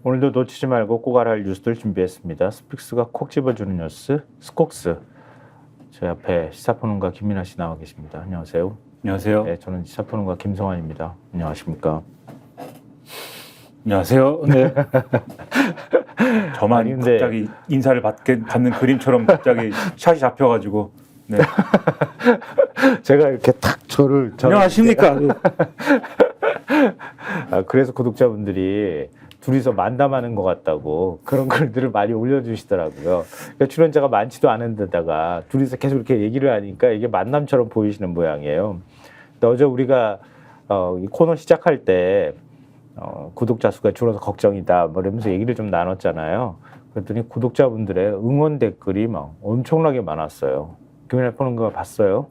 오늘도 놓치지 말고 꼭 알아야 할 뉴스들 준비했습니다. 스픽스가 콕 집어주는 뉴스, 스콕스. 제 앞에 시사평론가 김민하 씨 나와 계십니다. 안녕하세요. 안녕하세요. 네, 저는 시사평론가 김성환입니다. 안녕하십니까? 안녕하세요. 네. 저만 아니, 근데... 갑자기 인사를 받는 그림처럼 갑자기 샷이 잡혀가지고. 네. 제가 이렇게 탁 저를 안녕하십니까? 그래서 구독자분들이 둘이서 만담하는 것 같다고 그런 글들을 많이 올려주시더라고요. 그러니까 출연자가 많지도 않은 데다가 둘이서 계속 이렇게 얘기를 하니까 이게 만남처럼 보이시는 모양이에요. 근데 어제 우리가 이 코너 시작할 때 구독자 수가 줄어서 걱정이다 뭐 이러면서 얘기를 좀 나눴잖아요. 그랬더니 구독자분들의 응원 댓글이 막 엄청나게 많았어요. 김민하 평론가 봤어요?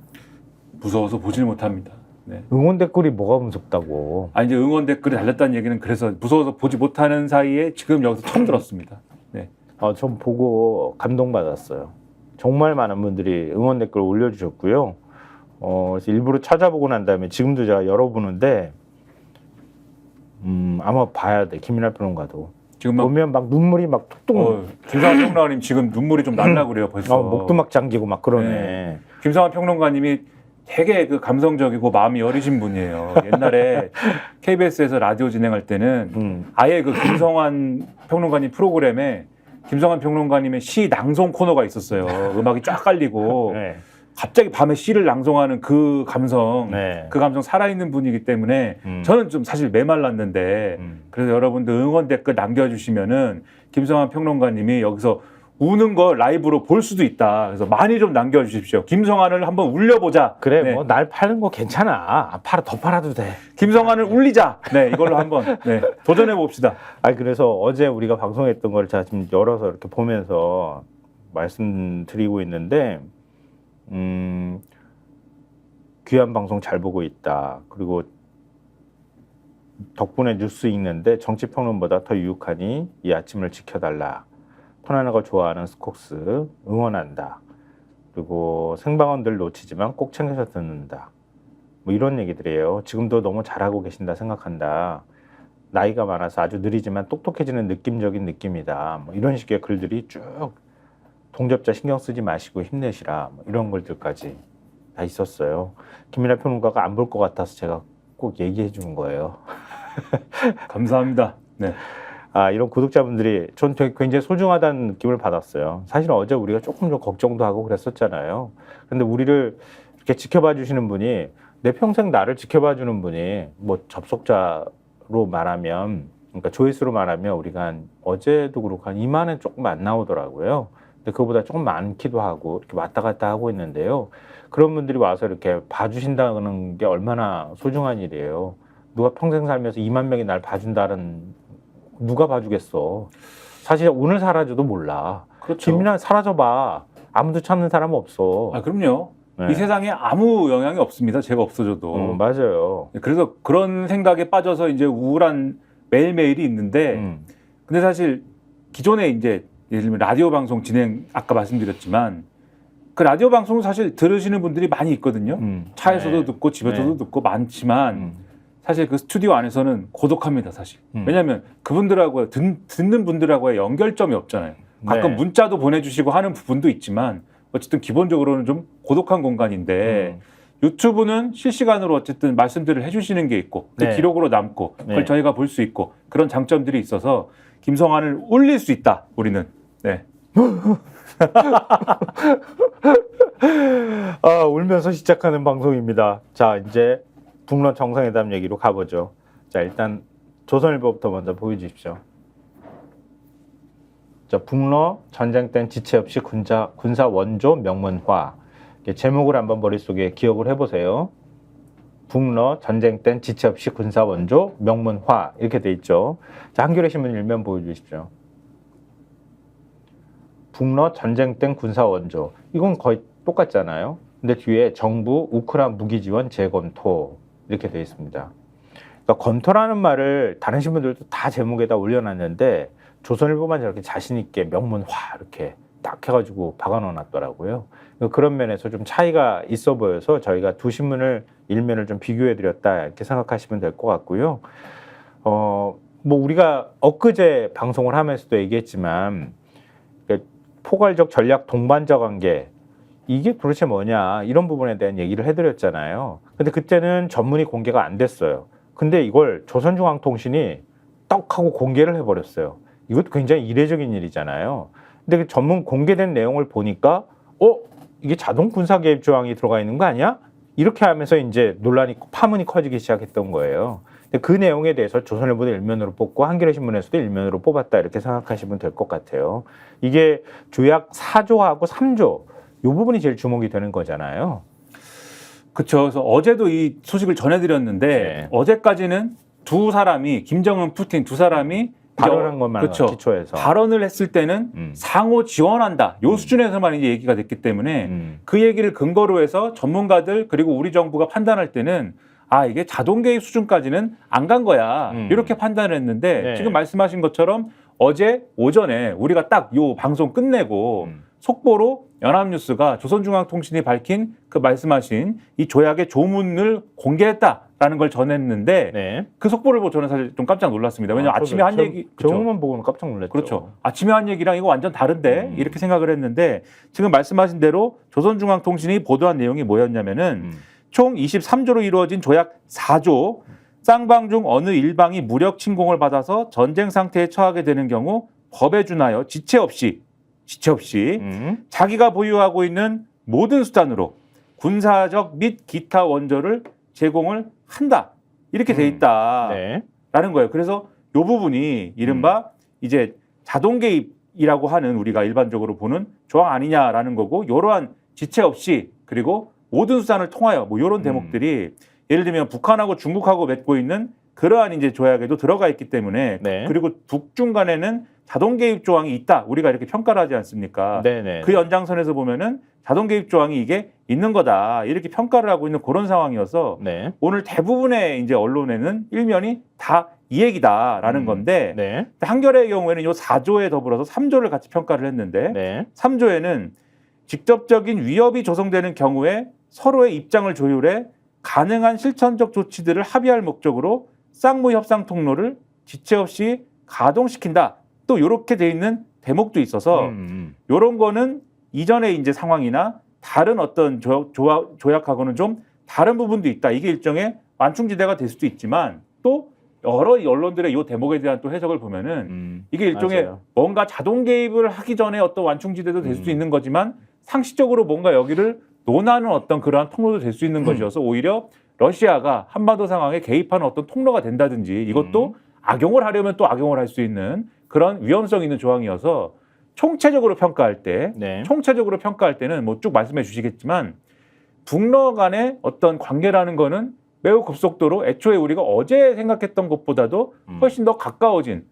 무서워서 보질 못합니다. 네. 응원 댓글이 뭐가 무섭다고? 아니 이제 응원 댓글이 달렸다는 얘기는 그래서 무서워서 보지 못하는 사이에 지금 여기서 처음 들었습니다. 네. 전 보고 감동받았어요. 정말 많은 분들이 응원 댓글 올려주셨고요. 그래서 일부러 찾아보고 난 다음에 지금도 제가 열어보는데 아마 봐야 돼. 김민하 평론가도. 지금 막 보면 막 눈물이 막 툭툭. 김성환 평론가님 지금 눈물이 좀 날라 그래요 벌써. 목도 막 잠기고 막 그러네. 네. 김성환 평론가님이 되게 그 감성적이고 마음이 여리신 분이에요. 옛날에 KBS에서 라디오 진행할 때는 아예 그 김성환 평론가님 프로그램에 김성환 평론가님의 시 낭송 코너가 있었어요. 음악이 쫙 깔리고 네. 갑자기 밤에 시를 낭송하는 그 감성, 네. 그 감성 살아있는 분이기 때문에 저는 좀 사실 메말랐는데 그래서 여러분들 응원 댓글 남겨주시면은 김성환 평론가님이 여기서 우는 거 라이브로 볼 수도 있다. 그래서 많이 좀 남겨주십시오. 김성환을 한번 울려보자. 그래, 네. 뭐 날 파는 거 괜찮아. 더 팔아도 돼. 김성환을 울리자. 네, 이걸로 한번 도전해 봅시다. 그래서 어제 우리가 방송했던 걸 제가 지금 열어서 이렇게 보면서 말씀드리고 있는데, 귀한 방송 잘 보고 있다. 그리고 덕분에 뉴스 읽는데 정치평론보다 더 유익하니 이 아침을 지켜달라. 토나나가 좋아하는 스콕스 응원한다. 그리고 생방언들 놓치지만 꼭 챙겨서 듣는다. 뭐 이런 얘기들이에요. 지금도 너무 잘하고 계신다 생각한다. 나이가 많아서 아주 느리지만 똑똑해지는 느낌적인 느낌이다. 뭐 이런 식의 글들이 쭉 동접자 신경 쓰지 마시고 힘내시라. 뭐 이런 글들까지 다 있었어요. 김민하 평론가가 안 볼 것 같아서 제가 꼭 얘기해 주는 거예요. 감사합니다. 네. 이런 구독자분들이 전 되게 굉장히 소중하다는 느낌을 받았어요. 사실 어제 우리가 조금 좀 걱정도 하고 그랬었잖아요. 근데 우리를 이렇게 지켜봐 주시는 분이 내 평생 나를 지켜봐 주는 분이 뭐 접속자로 말하면 그러니까 조회수로 말하면 우리가 한 어제도 그렇고 한 2만은 조금 안 나오더라고요. 근데 그거보다 조금 많기도 하고 이렇게 왔다 갔다 하고 있는데요. 그런 분들이 와서 이렇게 봐주신다는 게 얼마나 소중한 일이에요. 누가 평생 살면서 2만 명이 날 봐준다는 누가 봐주겠어. 사실 오늘 사라져도 몰라. 그렇죠. 김민하 사라져봐. 아무도 찾는 사람 없어. 그럼요. 네. 이 세상에 아무 영향이 없습니다. 제가 없어져도. 맞아요. 그래서 그런 생각에 빠져서 이제 우울한 매일매일이 있는데 근데 사실 기존에 이제 예를 들면 라디오 방송 진행 아까 말씀드렸지만 그 라디오 방송을 사실 들으시는 분들이 많이 있거든요. 차에서도 네. 듣고 집에서도 듣고 많지만 사실 그 스튜디오 안에서는 고독합니다, 사실. 왜냐하면 그분들하고 듣는 분들하고의 연결점이 없잖아요. 가끔 네. 문자도 보내주시고 하는 부분도 있지만 어쨌든 기본적으로는 좀 고독한 공간인데 유튜브는 실시간으로 어쨌든 말씀들을 해주시는 게 있고 그 네. 기록으로 남고 그걸 네. 저희가 볼 수 있고 그런 장점들이 있어서 김성환을 울릴 수 있다, 우리는. 네. 울면서 시작하는 방송입니다. 자, 이제 북러 정상회담 얘기로 가보죠. 자, 일단 조선일보부터 먼저 보여주십시오. 자, 북러 전쟁 땐 지체 없이 군사 원조 명문화. 제목을 한번 머릿속에 기억을 해보세요. 북러 전쟁 땐 지체 없이 군사 원조 명문화 이렇게 돼 있죠. 자, 한겨레 신문 일면 보여주십시오. 북러 전쟁 땐 군사 원조. 이건 거의 똑같잖아요. 근데 뒤에 정부 우크라이나 무기 지원 재검토 이렇게 돼 있습니다. 그러니까 검토라는 말을 다른 신문들도 다 제목에다 올려놨는데 조선일보만 저렇게 자신 있게 명문화 이렇게 딱 해가지고 박아넣어놨더라고요. 그런 면에서 좀 차이가 있어 보여서 저희가 두 신문을 일면을 좀 비교해드렸다 이렇게 생각하시면 될 것 같고요. 뭐 우리가 엊그제 방송을 하면서도 얘기했지만 포괄적 전략 동반자 관계 이게 도대체 뭐냐 이런 부분에 대한 얘기를 해드렸잖아요. 근데 그때는 전문이 공개가 안 됐어요. 근데 이걸 조선중앙통신이 떡 하고 공개를 해버렸어요. 이것도 굉장히 이례적인 일이잖아요. 근데 그 전문 공개된 내용을 보니까 이게 자동 군사 개입 조항이 들어가 있는 거 아니야? 이렇게 하면서 이제 논란이 파문이 커지기 시작했던 거예요. 근데 그 내용에 대해서 조선일보도 일면으로 뽑고 한겨레신문에서도 일면으로 뽑았다 이렇게 생각하시면 될 것 같아요. 이게 조약 4조하고 3조 이 부분이 제일 주목이 되는 거잖아요. 그렇죠. 그래서 어제도 이 소식을 전해드렸는데 네. 어제까지는 두 사람이 김정은, 푸틴 두 사람이 발언한 것만 그렇죠. 기초해서 발언을 했을 때는 상호 지원한다. 요 수준에서만 이제 얘기가 됐기 때문에 그 얘기를 근거로 해서 전문가들 그리고 우리 정부가 판단할 때는 이게 자동 개입 수준까지는 안 간 거야. 이렇게 판단을 했는데 네. 지금 말씀하신 것처럼 어제 오전에 우리가 딱 요 방송 끝내고 속보로 연합뉴스가 조선중앙통신이 밝힌 그 말씀하신 이 조약의 조문을 공개했다라는 걸 전했는데 네. 그 속보를 보고 저는 사실 좀 깜짝 놀랐습니다. 왜냐면 아침에 한 얘기 조문만 보고는 깜짝 놀랐죠. 그렇죠. 아침에 한 얘기랑 이거 완전 다른데 이렇게 생각을 했는데 지금 말씀하신 대로 조선중앙통신이 보도한 내용이 뭐였냐면은 총 23조로 이루어진 조약 4조 쌍방 중 어느 일방이 무력 침공을 받아서 전쟁 상태에 처하게 되는 경우 법에 준하여 지체 없이 자기가 보유하고 있는 모든 수단으로 군사적 및 기타 원조를 제공을 한다. 이렇게 돼 있다라는 네. 거예요. 그래서 이 부분이 이른바 이제 자동 개입이라고 하는 우리가 일반적으로 보는 조항 아니냐라는 거고 이러한 지체 없이 그리고 모든 수단을 통하여 뭐 이런 대목들이 예를 들면 북한하고 중국하고 맺고 있는 그러한 이제 조약에도 들어가 있기 때문에 네. 그리고 북중 간에는 자동 개입 조항이 있다. 우리가 이렇게 평가를 하지 않습니까? 네네. 그 연장선에서 보면은 자동 개입 조항이 이게 있는 거다. 이렇게 평가를 하고 있는 그런 상황이어서 네. 오늘 대부분의 이제 언론에는 일면이 다 이 얘기다라는 건데 네. 한겨레의 경우에는 이 4조에 더불어서 3조를 같이 평가를 했는데 네. 3조에는 직접적인 위협이 조성되는 경우에 서로의 입장을 조율해 가능한 실천적 조치들을 합의할 목적으로 쌍무 협상 통로를 지체 없이 가동시킨다. 또 이렇게 돼 있는 대목도 있어서 이런 거는 이전의 이제 상황이나 다른 어떤 조약하고는 좀 다른 부분도 있다. 이게 일종의 완충지대가 될 수도 있지만 또 여러 언론들의 이 대목에 대한 또 해석을 보면은 이게 일종의 맞아요. 뭔가 자동 개입을 하기 전에 어떤 완충지대도 될 수도 있는 거지만 상식적으로 뭔가 여기를 논하는 어떤 그러한 통로도 될 수 있는 것이어서 오히려 러시아가 한반도 상황에 개입하는 어떤 통로가 된다든지 이것도 악용을 하려면 또 악용을 할 수 있는 그런 위험성 있는 조항이어서 총체적으로 평가할 때는 뭐 쭉 말씀해 주시겠지만 북러 간의 어떤 관계라는 거는 매우 급속도로 애초에 우리가 어제 생각했던 것보다도 훨씬 더 가까워진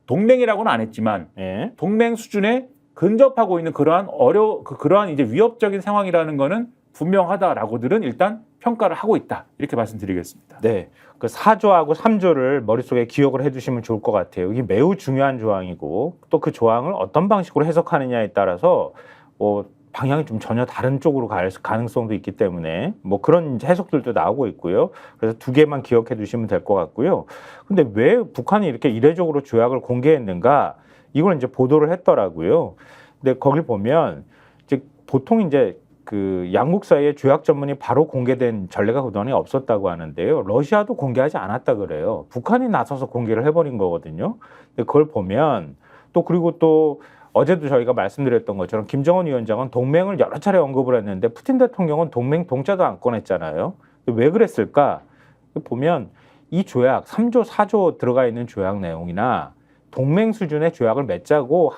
동맹이라고는 안 했지만 네. 동맹 수준에 근접하고 있는 그러한 이제 위협적인 상황이라는 거는 분명하다라고들은 일단 평가를 하고 있다. 이렇게 말씀드리겠습니다. 네. 그 4조하고 3조를 머릿속에 기억을 해두시면 좋을 것 같아요. 이게 매우 중요한 조항이고 또 그 조항을 어떤 방식으로 해석하느냐에 따라서 방향이 좀 전혀 다른 쪽으로 갈 가능성도 있기 때문에 뭐 그런 해석들도 나오고 있고요. 그래서 두 개만 기억해 두시면 될 것 같고요. 근데 왜 북한이 이렇게 이례적으로 조약을 공개했는가? 이걸 이제 보도를 했더라고요. 근데 거기 보면 이제 보통 이제 그 양국 사이에 조약 전문이 바로 공개된 전례가 그동안에 없었다고 하는데요. 러시아도 공개하지 않았다 그래요. 북한이 나서서 공개를 해버린 거거든요. 근데 그걸 보면 또 그리고 또 어제도 저희가 말씀드렸던 것처럼 김정은 위원장은 동맹을 여러 차례 언급을 했는데 푸틴 대통령은 동맹 동자도 안 꺼냈잖아요. 왜 그랬을까? 보면 이 조약 3조, 4조 들어가 있는 조약 내용이나 동맹 수준의 조약을 맺자고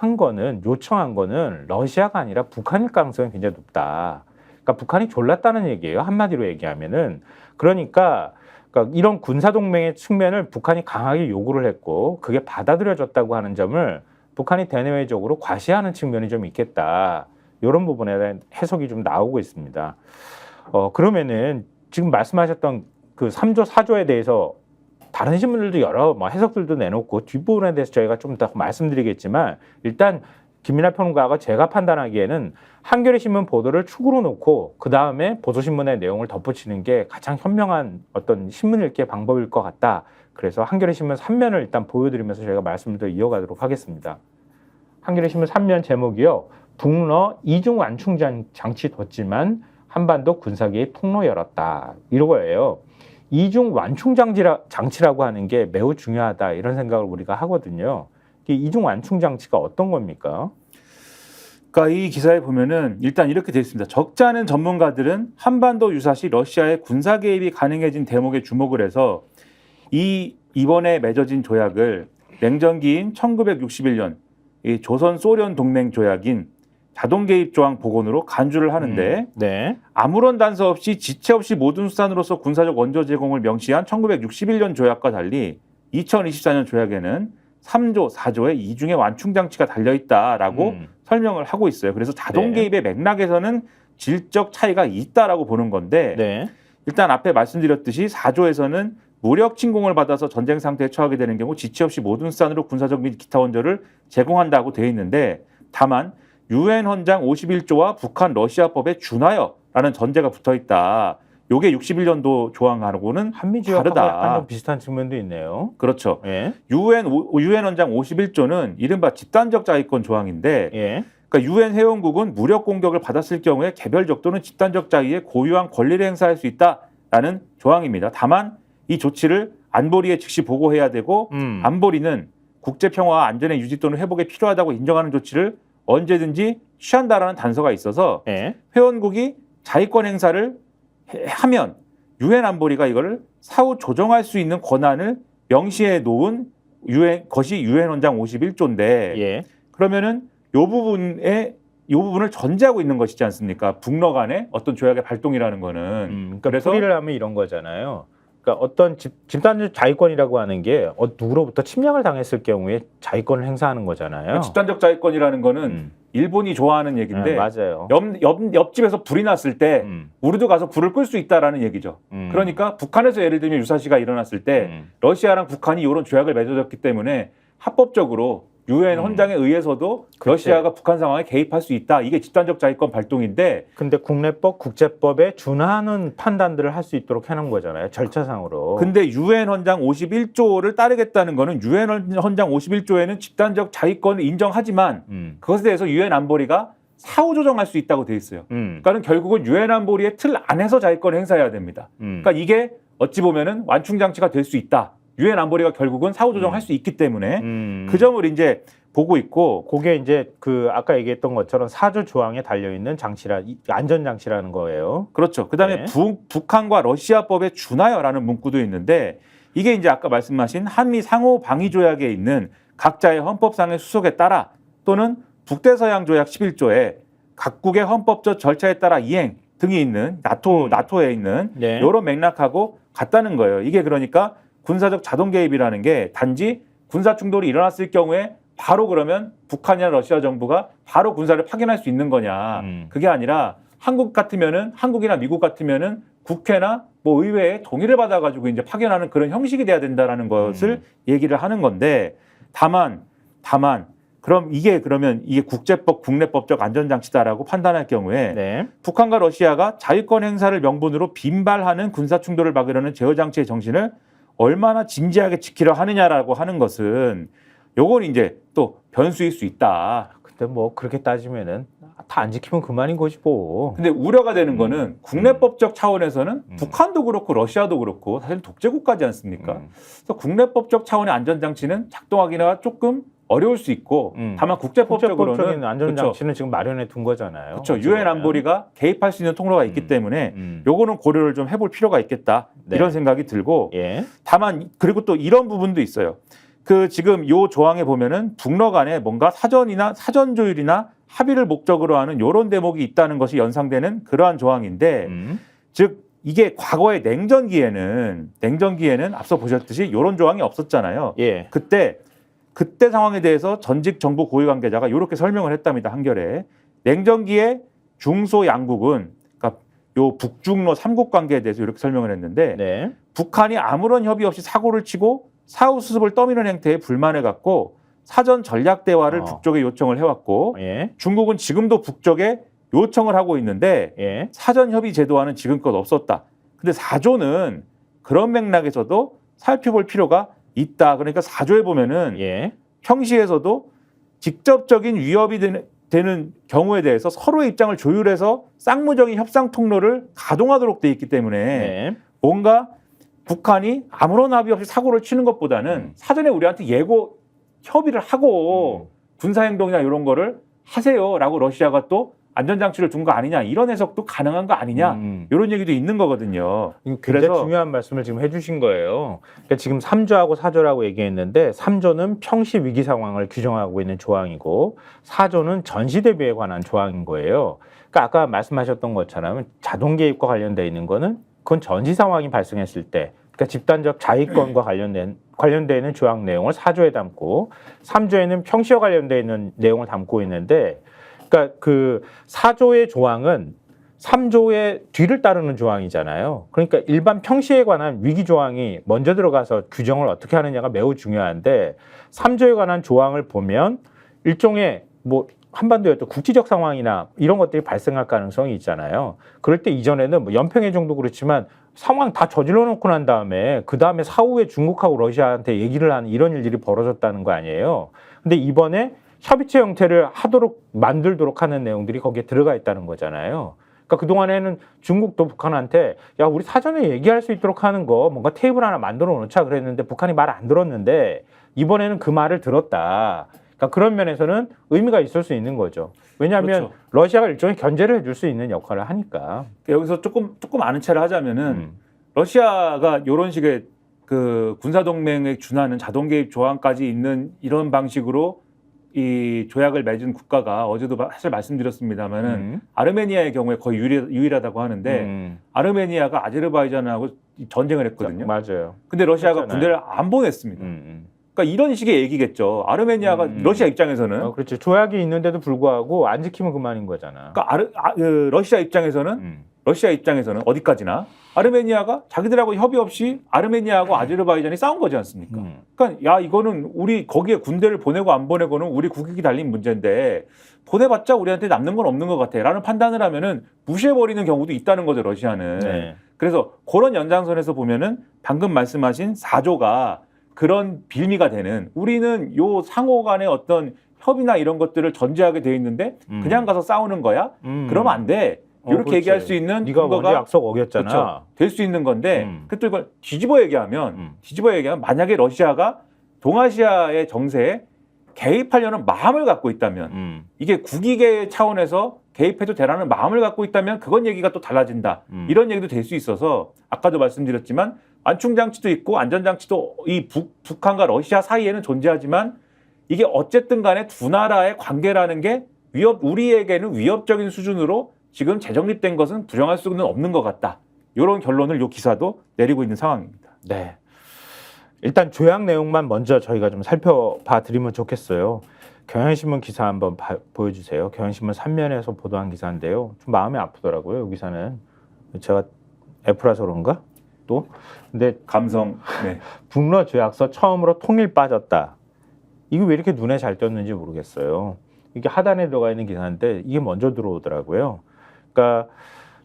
요청한 거는 러시아가 아니라 북한일 가능성이 굉장히 높다. 그러니까 북한이 졸랐다는 얘기예요. 한마디로 얘기하면은. 그러니까 이런 군사동맹의 측면을 북한이 강하게 요구를 했고 그게 받아들여졌다고 하는 점을 북한이 대내외적으로 과시하는 측면이 좀 있겠다. 이런 부분에 대한 해석이 좀 나오고 있습니다. 그러면은 지금 말씀하셨던 그 3조, 4조에 대해서 다른 신문들도 여러 해석들도 내놓고 뒷부분에 대해서 저희가 좀 더 말씀드리겠지만 일단 김민하 평론가가 제가 판단하기에는 한겨레 신문 보도를 축으로 놓고 그 다음에 보도신문의 내용을 덧붙이는 게 가장 현명한 어떤 신문 읽기의 방법일 것 같다. 그래서 한겨레 신문 3면을 일단 보여드리면서 저희가 말씀을 더 이어가도록 하겠습니다. 한겨레 신문 3면 제목이요. 북러 이중 완충 장치 뒀지만 한반도 군사기의 통로 열었다. 이거예요. 이중 완충 장치라고 하는 게 매우 중요하다. 이런 생각을 우리가 하거든요. 이 이중 완충 장치가 어떤 겁니까? 그러니까 이 기사에 보면은 일단 이렇게 되어 있습니다. 적지 않은 전문가들은 한반도 유사시 러시아의 군사 개입이 가능해진 대목에 주목을 해서 이번에 맺어진 조약을 냉전기인 1961년 이 조선 소련 동맹 조약인 자동 개입 조항 복원으로 간주를 하는데 네. 아무런 단서 없이 지체 없이 모든 수단으로서 군사적 원조 제공을 명시한 1961년 조약과 달리 2024년 조약에는 3조, 4조에 이중의 완충 장치가 달려 있다라고 설명을 하고 있어요. 그래서 자동 개입의 맥락에서는 질적 차이가 있다라고 보는 건데 네. 일단 앞에 말씀드렸듯이 4조에서는 무력 침공을 받아서 전쟁 상태에 처하게 되는 경우 지체 없이 모든 수단으로 군사적 및 기타 원조를 제공한다고 되어 있는데 다만 유엔 헌장 51조와 북한 러시아법에 준하여라는 전제가 붙어 있다. 요게 61년도 조항하고는 한미지역하고 다르다. 약간 좀 비슷한 측면도 있네요. 그렇죠. 예. 유엔 헌장 51조는 이른바 집단적 자위권 조항인데 예. 그러니까 유엔 회원국은 무력 공격을 받았을 경우에 개별적 또는 집단적 자위에 고유한 권리를 행사할 수 있다라는 조항입니다. 다만 이 조치를 안보리에 즉시 보고해야 되고 안보리는 국제 평화와 안전의 유지 또는 회복에 필요하다고 인정하는 조치를 언제든지 취한다라는 단서가 있어서 예. 회원국이 자위권 행사를 하면 유엔 안보리가 이거를 사후 조정할 수 있는 권한을 명시해 놓은 것이 유엔 헌장 51조인데 예. 그러면은 요 부분을 전제하고 있는 것이지 않습니까? 북러 간의 어떤 조약의 발동이라는 거는. 그러니까 그래서 풀이를 하면 이런 거잖아요. 그러니까 어떤 집단적 자위권이라고 하는 게 누구로부터 침략을 당했을 경우에 자위권을 행사하는 거잖아요. 집단적 자위권이라는 거는 일본이 좋아하는 얘기인데 맞아요. 옆집에서 불이 났을 때 우리도 가서 불을 끌 수 있다라는 얘기죠. 그러니까 북한에서 예를 들면 유사시가 일어났을 때 러시아랑 북한이 이런 조약을 맺어졌기 때문에 합법적으로 유엔 헌장에 의해서도 러시아가 북한 상황에 개입할 수 있다. 이게 집단적 자위권 발동인데 근데 국내법, 국제법에 준하는 판단들을 할 수 있도록 해놓은 거잖아요. 절차상으로. 근데 유엔 헌장 51조를 따르겠다는 거는 유엔 헌장 51조에는 집단적 자위권을 인정하지만 그것에 대해서 유엔 안보리가 사후 조정할 수 있다고 돼 있어요. 그러니까는 결국은 유엔 안보리의 틀 안에서 자위권을 행사해야 됩니다. 그러니까 이게 어찌 보면은 완충 장치가 될 수 있다. 유엔 안보리가 결국은 사후 조정할 수 있기 때문에 그 점을 이제 보고 있고 그게 이제 그 아까 얘기했던 것처럼 4조 조항에 달려 있는 안전 장치라는 거예요. 그렇죠. 그다음에 네. 북한과 러시아법에 준하여라는 문구도 있는데 이게 이제 아까 말씀하신 한미 상호 방위 조약에 있는 각자의 헌법상의 수속에 따라 또는 북대서양 조약 11조에 각국의 헌법적 절차에 따라 이행 등이 있는 나토에 있는 네. 이런 맥락하고 같다는 거예요. 이게 그러니까 군사적 자동 개입이라는 게 단지 군사 충돌이 일어났을 경우에 바로 그러면 북한이나 러시아 정부가 바로 군사를 파견할 수 있는 거냐. 그게 아니라 한국이나 미국 같으면은 국회나 뭐 의회에 동의를 받아가지고 이제 파견하는 그런 형식이 돼야 된다라는 것을 얘기를 하는 건데 다만 그럼 그러면 이게 국제법, 국내법적 안전장치다라고 판단할 경우에 네. 북한과 러시아가 자위권 행사를 명분으로 빈발하는 군사 충돌을 막으려는 제어장치의 정신을 얼마나 진지하게 지키려 하느냐라고 하는 것은 요건 이제 또 변수일 수 있다. 근데 뭐 그렇게 따지면은 다 안 지키면 그만인 거지 뭐. 근데 우려가 되는 거는 국내법적 차원에서는 북한도 그렇고 러시아도 그렇고 사실 독재국가지 않습니까? 그래서 국내법적 차원의 안전장치는 작동하기가 조금 어려울 수 있고 다만 국제법적으로는 국제법적인 안전장치는 지금 마련해 둔 거잖아요. 그렇죠. 유엔 안보리가 개입할 수 있는 통로가 있기 때문에 요거는 고려를 좀 해볼 필요가 있겠다. 네. 이런 생각이 들고 예. 다만 그리고 또 이런 부분도 있어요. 그 지금 요 조항에 보면은 북러 간에 뭔가 사전 조율이나 합의를 목적으로 하는 요런 대목이 있다는 것이 연상되는 그러한 조항인데 즉 이게 과거의 냉전기에는 앞서 보셨듯이 요런 조항이 없었잖아요. 예. 그때 상황에 대해서 전직 정부 고위 관계자가 이렇게 설명을 했답니다. 한겨레. 냉전기의 중소 양국은 그러니까 요 북중러 3국 관계에 대해서 이렇게 설명을 했는데 네. 북한이 아무런 협의 없이 사고를 치고 사후 수습을 떠미는 행태에 불만을 갖고 사전 전략 대화를 어. 북쪽에 요청을 해왔고 예. 중국은 지금도 북쪽에 요청을 하고 있는데 예. 사전 협의 제도화는 지금껏 없었다. 근데 4조는 그런 맥락에서도 살펴볼 필요가 있다. 그러니까 4조에 보면은 예. 평시에서도 직접적인 위협이 되는 경우에 대해서 서로의 입장을 조율해서 쌍무적인 협상 통로를 가동하도록 돼 있기 때문에 예. 뭔가 북한이 아무런 합의 없이 사고를 치는 것보다는 사전에 우리한테 예고 협의를 하고 군사행동이나 이런 거를 하세요라고 러시아가 또 안전장치를 둔 거 아니냐 이런 해석도 가능한 거 아니냐 이런 얘기도 있는 거거든요. 굉장히 그래서 중요한 말씀을 지금 해주신 거예요. 그러니까 지금 3조하고 4조라고 얘기했는데 3조는 평시 위기 상황을 규정하고 있는 조항이고 4조는 전시 대비에 관한 조항인 거예요. 그러니까 아까 말씀하셨던 것처럼 자동 개입과 관련되어 있는 거는 그건 전시 상황이 발생했을 때 그러니까 집단적 자위권과 관련되어 있는 조항 내용을 4조에 담고 3조에는 평시와 관련되어 있는 내용을 담고 있는데 그러니까 그 4조의 조항은 3조의 뒤를 따르는 조항이잖아요. 그러니까 일반 평시에 관한 위기 조항이 먼저 들어가서 규정을 어떻게 하느냐가 매우 중요한데 3조에 관한 조항을 보면 일종의 뭐 한반도의 또 국지적 상황이나 이런 것들이 발생할 가능성이 있잖아요. 그럴 때 이전에는 뭐 연평해정도 그렇지만 상황 다 저질러 놓고 난 다음에 그 다음에 사후에 중국하고 러시아한테 얘기를 하는 이런 일들이 벌어졌다는 거 아니에요. 근데 이번에 협의체 형태를 만들도록 하는 내용들이 거기에 들어가 있다는 거잖아요. 그러니까 그동안에는 중국도 북한한테 야, 우리 사전에 얘기할 수 있도록 하는 거 뭔가 테이블 하나 만들어 놓자 그랬는데 북한이 말 안 들었는데 이번에는 그 말을 들었다. 그러니까 그런 면에서는 의미가 있을 수 있는 거죠. 왜냐하면 그렇죠. 러시아가 일종의 견제를 해줄 수 있는 역할을 하니까. 여기서 조금 아는 체를 하자면은 러시아가 이런 식의 그 군사 동맹에 준하는 자동 개입 조항까지 있는 이런 방식으로 이 조약을 맺은 국가가 어제도 사실 말씀드렸습니다만은 아르메니아의 경우에 거의 유일하다고 하는데 아르메니아가 아제르바이잔하고 전쟁을 했거든요. 맞아요. 근데 러시아가 그렇잖아요. 군대를 안 보냈습니다. 그러니까 이런 식의 얘기겠죠. 아르메니아가 러시아 입장에서는 그렇지. 조약이 있는데도 불구하고 안 지키면 그만인 거잖아. 그러니까 러시아 입장에서는 어디까지나 아르메니아가 자기들하고 협의 없이 아르메니아하고 아제르바이잔이 싸운 거지 않습니까? 그러니까 야 이거는 우리 거기에 군대를 보내고 안 보내고는 우리 국익이 달린 문제인데 보내봤자 우리한테 남는 건 없는 것 같아라는 판단을 하면은 무시해버리는 경우도 있다는 거죠 러시아는. 네. 그래서 그런 연장선에서 보면은 방금 말씀하신 4조가 그런 빌미가 되는 우리는 요 상호 간의 어떤 협의나 이런 것들을 전제하게 돼 있는데 그냥 가서 싸우는 거야? 그러면 안 돼. 이렇게 그렇지. 얘기할 수 있는 네가 먼저 근거가 약속 어겼잖아. 그렇죠. 될 수 있는 건데 그또 이걸 뒤집어 얘기하면 만약에 러시아가 동아시아의 정세에 개입하려는 마음을 갖고 있다면 이게 국익의 차원에서 개입해도 되라는 마음을 갖고 있다면 그건 얘기가 또 달라진다. 이런 얘기도 될 수 있어서 아까도 말씀드렸지만 안충장치도 있고 안전장치도 이 북한과 러시아 사이에는 존재하지만 이게 어쨌든 간에 두 나라의 관계라는 게 우리에게는 위협적인 수준으로 지금 재정립된 것은 부정할 수는 없는 것 같다. 이런 결론을 이 기사도 내리고 있는 상황입니다. 네. 일단 조약 내용만 먼저 저희가 좀 살펴봐 드리면 좋겠어요. 경향신문 기사 한번 보여주세요. 경향신문 3면에서 보도한 기사인데요. 좀 마음이 아프더라고요. 이 기사는. 제가 F라서 그런가? 또. 근데 네. 북러 조약서 처음으로 통일 빠졌다. 이거 왜 이렇게 눈에 잘 띄었는지 모르겠어요. 이게 하단에 들어가 있는 기사인데 이게 먼저 들어오더라고요. 그러니까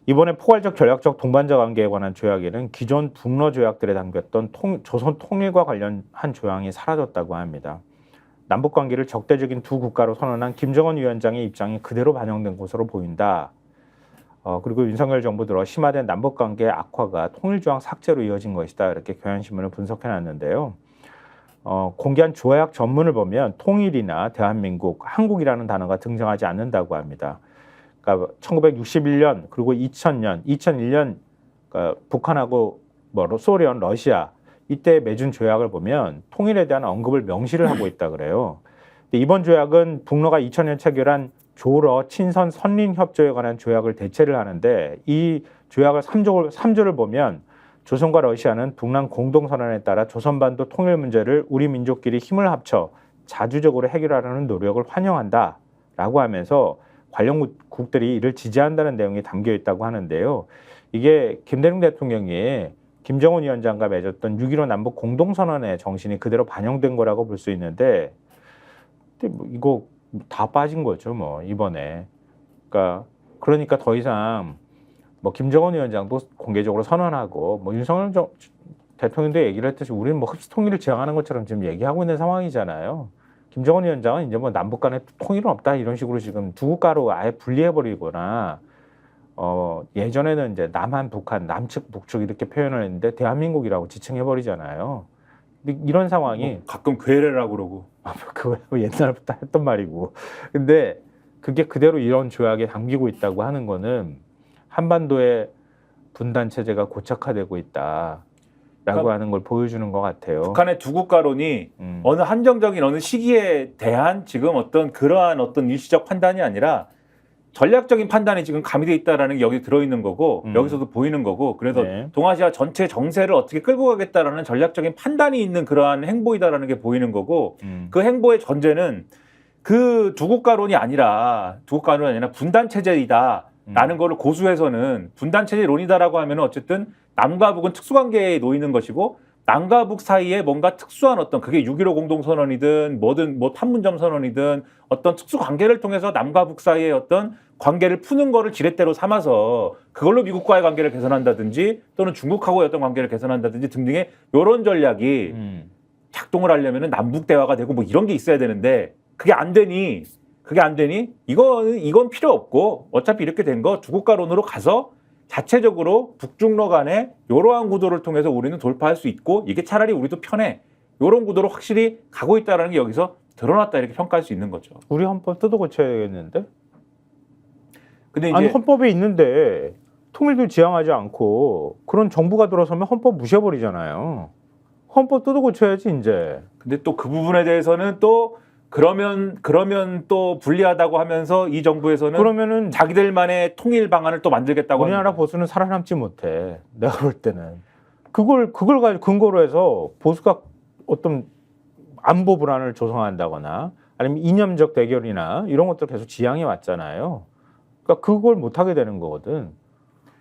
이번에 포괄적 전략적 동반자 관계에 관한 조약에는 기존 북러 조약들에 담겼던 조선 통일과 관련한 조항이 사라졌다고 합니다. 남북 관계를 적대적인 두 국가로 선언한 김정은 위원장의 입장이 그대로 반영된 것으로 보인다. 그리고 윤석열 정부 들어 심화된 남북 관계 악화가 통일 조항 삭제로 이어진 것이다. 이렇게 경향신문을 분석해놨는데요. 공개한 조약 전문을 보면 통일이나 대한민국, 한국이라는 단어가 등장하지 않는다고 합니다. 그러니까 1961년 그리고 2001년 그러니까 북한하고 소련, 러시아 이때 맺은 조약을 보면 통일에 대한 언급을 명시를 하고 있다 그래요. 근데 이번 조약은 북러가 2000년 체결한 조러 친선 선린 협조에 관한 조약을 대체를 하는데 이 조약을 3조를 보면 조선과 러시아는 북남 공동선언에 따라 조선반도 통일 문제를 우리 민족끼리 힘을 합쳐 자주적으로 해결하려는 노력을 환영한다라고 하면서 관련국들이 이를 지지한다는 내용이 담겨 있다고 하는데요. 이게 김대중 대통령이 김정은 위원장과 맺었던 6.15 남북 공동선언의 정신이 그대로 반영된 거라고 볼 수 있는데 근데 뭐 이거 다 빠진 거죠, 뭐 이번에. 그러니까 더 이상 뭐 김정은 위원장도 공개적으로 선언하고 뭐 윤석열 대통령도 얘기를 했듯이 우리는 뭐 흡수 통일을 지향하는 것처럼 지금 얘기하고 있는 상황이잖아요. 김정은 위원장은 이제 뭐 남북 간에 통일은 없다 이런 식으로 지금 두 국가로 아예 분리해 버리거나 예전에는 이제 남한, 북한, 남측, 북측 이렇게 표현을 했는데 대한민국이라고 지칭해 버리잖아요. 이런 상황이 뭐 가끔 괴뢰라고 그러고. 그거 옛날부터 했던 말이고. 근데 그게 그대로 이런 조약에 담기고 있다고 하는 거는 한반도의 분단 체제가 고착화되고 있다라고 그러니까 하는 걸 보여주는 것 같아요. 북한의 두 국가론이 어느 한정적인 어느 시기에 대한 지금 그러한 일시적 판단이 아니라 전략적인 판단이 지금 가미돼 있다라는 게 여기 들어있는 거고 여기서도 보이는 거고 그래서 네. 동아시아 전체 정세를 어떻게 끌고 가겠다라는 전략적인 판단이 있는 그러한 행보이다라는 게 보이는 거고 그 행보의 전제는 그 두 국가론이 아니라 분단 체제이다라는 거를 고수해서는 분단 체제론이다라고 하면 어쨌든 남과 북은 특수관계에 놓이는 것이고 남과 북 사이에 뭔가 특수한 그게 6.15 공동선언이든 뭐든 뭐 판문점 선언이든 어떤 특수관계를 통해서 남과 북 사이의 관계를 푸는 거를 지렛대로 삼아서 그걸로 미국과의 관계를 개선한다든지 또는 중국하고의 관계를 개선한다든지 등등의 이런 전략이 작동을 하려면 남북 대화가 되고 뭐 이런 게 있어야 되는데 그게 안 되니 이건 필요 없고 어차피 이렇게 된 거 두 국가론으로 가서 자체적으로 북중러 간에 이러한 구도를 통해서 우리는 돌파할 수 있고 이게 차라리 우리도 편해. 이런 구도로 확실히 가고 있다는 게 여기서 드러났다 이렇게 평가할 수 있는 거죠. 우리 헌법 뜯어 고쳐야겠는데? 근데 이제 아니 헌법에 있는데 통일도 지향하지 않고 그런 정부가 들어서면 헌법 무시해버리잖아요. 헌법 뜯어 고쳐야지 이제. 근데 또 그 부분에 대해서는 또 그러면 또 불리하다고 하면서 이 정부에서는 그러면은 자기들만의 통일 방안을 또 만들겠다고 우리나라 합니다. 보수는 살아남지 못해. 내가 볼 때는 그걸 가지고 근거로 해서 보수가 어떤 안보 불안을 조성한다거나 아니면 이념적 대결이나 이런 것들 계속 지향해 왔잖아요. 그러니까 그걸 못 하게 되는 거거든.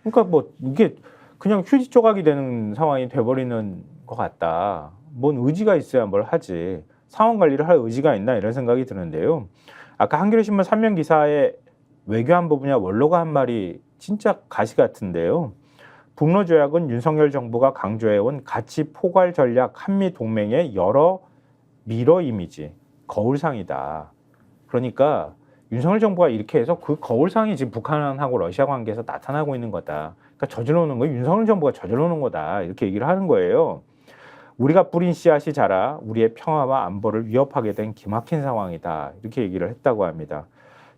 그러니까 뭐 이게 그냥 휴지 조각이 되는 상황이 돼버리는 것 같다. 뭔 의지가 있어야 뭘 하지. 상황 관리를 할 의지가 있나 이런 생각이 드는데요. 아까 한겨레신문 3면 기사에 외교안보 분야 원로가 한 말이 진짜 가시 같은데요. 북러조약은 윤석열 정부가 강조해온 가치 포괄 전략 한미 동맹의 여러 미러 이미지, 거울상이다. 그러니까 윤석열 정부가 이렇게 해서 그 거울상이 지금 북한하고 러시아 관계에서 나타나고 있는 거다. 그러니까 저질러놓은 거 윤석열 정부가 저질러놓은 거다. 이렇게 얘기를 하는 거예요. 우리가 뿌린 씨앗이 자라 우리의 평화와 안보를 위협하게 된 기막힌 상황이다. 이렇게 얘기를 했다고 합니다.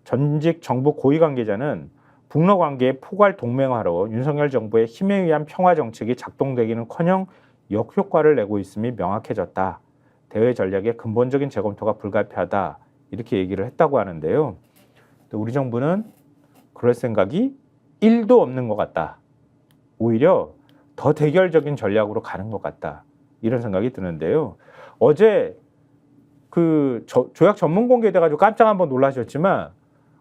전직 정부 고위 관계자는 북러 관계의 포괄 동맹화로 윤석열 정부의 힘에 의한 평화 정책이 작동되기는커녕 역효과를 내고 있음이 명확해졌다. 대외 전략의 근본적인 재검토가 불가피하다. 이렇게 얘기를 했다고 하는데요. 우리 정부는 그럴 생각이 1도 없는 것 같다. 오히려 더 대결적인 전략으로 가는 것 같다. 이런 생각이 드는데요. 어제 그 조약 전문 공개돼가지고 깜짝 한번 놀라셨지만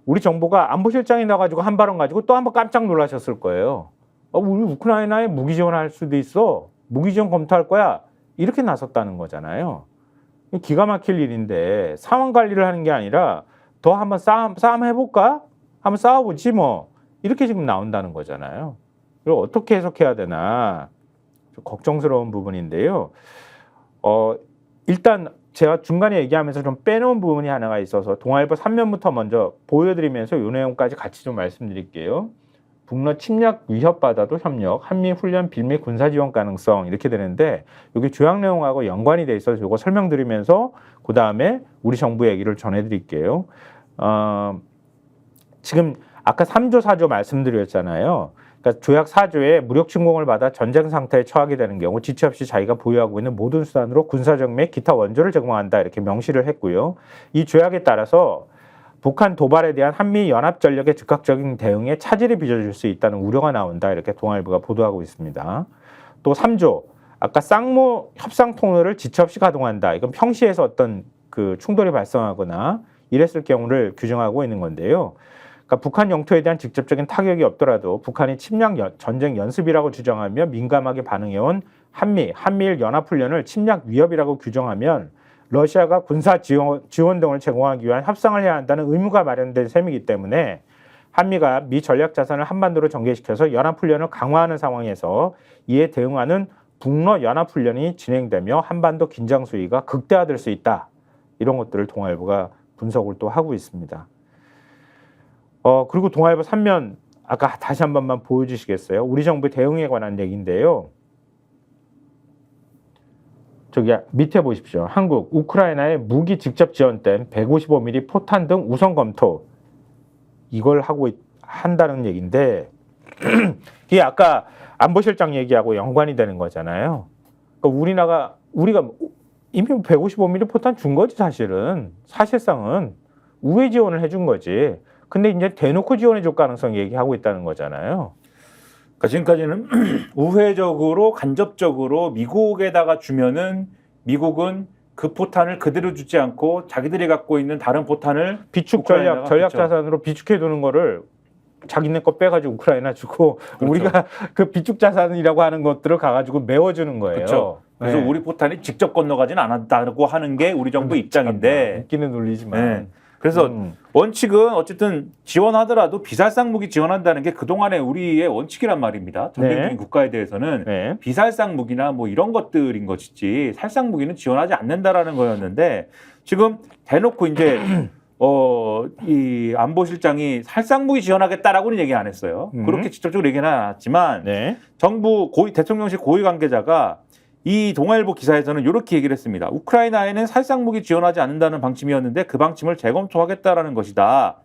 우리 정부가 안보실장이 나가지고 한 발언 가지고 또 한번 깜짝 놀라셨을 거예요. 우리 우크라이나에 무기 지원할 수도 있어. 무기 지원 검토할 거야. 이렇게 나섰다는 거잖아요. 기가 막힐 일인데 상황 관리를 하는 게 아니라 더 한번 싸움 해볼까? 한번 싸워보지 뭐. 이렇게 지금 나온다는 거잖아요. 그리고 어떻게 해석해야 되나 좀 걱정스러운 부분인데요. 일단 제가 중간에 얘기하면서 좀 빼놓은 부분이 하나가 있어서 동아일보 3면부터 먼저 보여드리면서 이 내용까지 같이 좀 말씀드릴게요. 북러 침략 위협받아도 협력, 한미 훈련 빌미 군사 지원 가능성 이렇게 되는데 여기 조약 내용하고 연관이 돼 있어서 이거 설명드리면서 그 다음에 우리 정부 얘기를 전해드릴게요. 지금 아까 3조 4조 말씀드렸잖아요. 그러니까 조약 4조에 무력 침공을 받아 전쟁 상태에 처하게 되는 경우 지체 없이 자기가 보유하고 있는 모든 수단으로 군사적 및 기타 원조를 제공한다 이렇게 명시를 했고요. 이 조약에 따라서 북한 도발에 대한 한미 연합 전력의 즉각적인 대응에 차질이 빚어질 수 있다는 우려가 나온다 이렇게 동아일보가 보도하고 있습니다. 또 3조 아까 쌍무 협상 통로를 지체 없이 가동한다. 이건 평시에서 어떤 그 충돌이 발생하거나 이랬을 경우를 규정하고 있는 건데요. 그러니까 북한 영토에 대한 직접적인 타격이 없더라도 북한이 침략 전쟁 연습이라고 주장하며 민감하게 반응해온 한미일 연합훈련을 침략 위협이라고 규정하면 러시아가 군사 지원 등을 제공하기 위한 협상을 해야 한다는 의무가 마련된 셈이기 때문에 한미가 미 전략 자산을 한반도로 전개시켜서 연합훈련을 강화하는 상황에서 이에 대응하는 북러 연합훈련이 진행되며 한반도 긴장 수위가 극대화될 수 있다. 이런 것들을 동아일보가 분석을 또 하고 있습니다. 그리고 동아일보 3면 아까 다시 한 번만 보여주시겠어요? 우리 정부의 대응에 관한 얘기인데요. 저기 밑에 보십시오. 한국, 우크라이나에 무기 직접 지원된 155mm 포탄 등 우선 검토. 이걸 한다는 얘기인데 이게 아까 안보실장 얘기하고 연관이 되는 거잖아요. 그러니까 우리가 이미 155mm 포탄 준 거지 사실은. 사실상은 우회 지원을 해준 거지. 근데 이제 대놓고 지원해 줄 가능성 얘기하고 있다는 거잖아요. 그러니까 지금까지는 우회적으로 간접적으로 미국에다가 주면은 미국은 그 포탄을 그대로 주지 않고 자기들이 갖고 있는 다른 포탄을 비축 전략 자산으로 비축해 두는 거를 자기네 거 빼가지고 우크라이나 주고 그렇죠. 우리가 그 비축 자산이라고 하는 것들을 가가지고 메워주는 거예요. 그렇죠. 그래서 네. 우리 포탄이 직접 건너가지는 않았다고 하는 게 우리 정부 입장인데 웃기는 논리지만 네. 그래서 원칙은 어쨌든 지원하더라도 비살상 무기 지원한다는 게 그동안의 우리의 원칙이란 말입니다. 전쟁 중인 국가에 대해서는 네. 비살상 무기나 뭐 이런 것들인 것이지 살상 무기는 지원하지 않는다라는 거였는데 지금 대놓고 이제 이 안보실장이 살상 무기 지원하겠다라고는 얘기 안 했어요. 그렇게 직접적으로 얘기는 안 했지만 네. 정부 대통령실 고위 관계자가 이 동아일보 기사에서는 이렇게 얘기를 했습니다. 우크라이나에는 살상 무기 지원하지 않는다는 방침이었는데 그 방침을 재검토하겠다라는 것이다.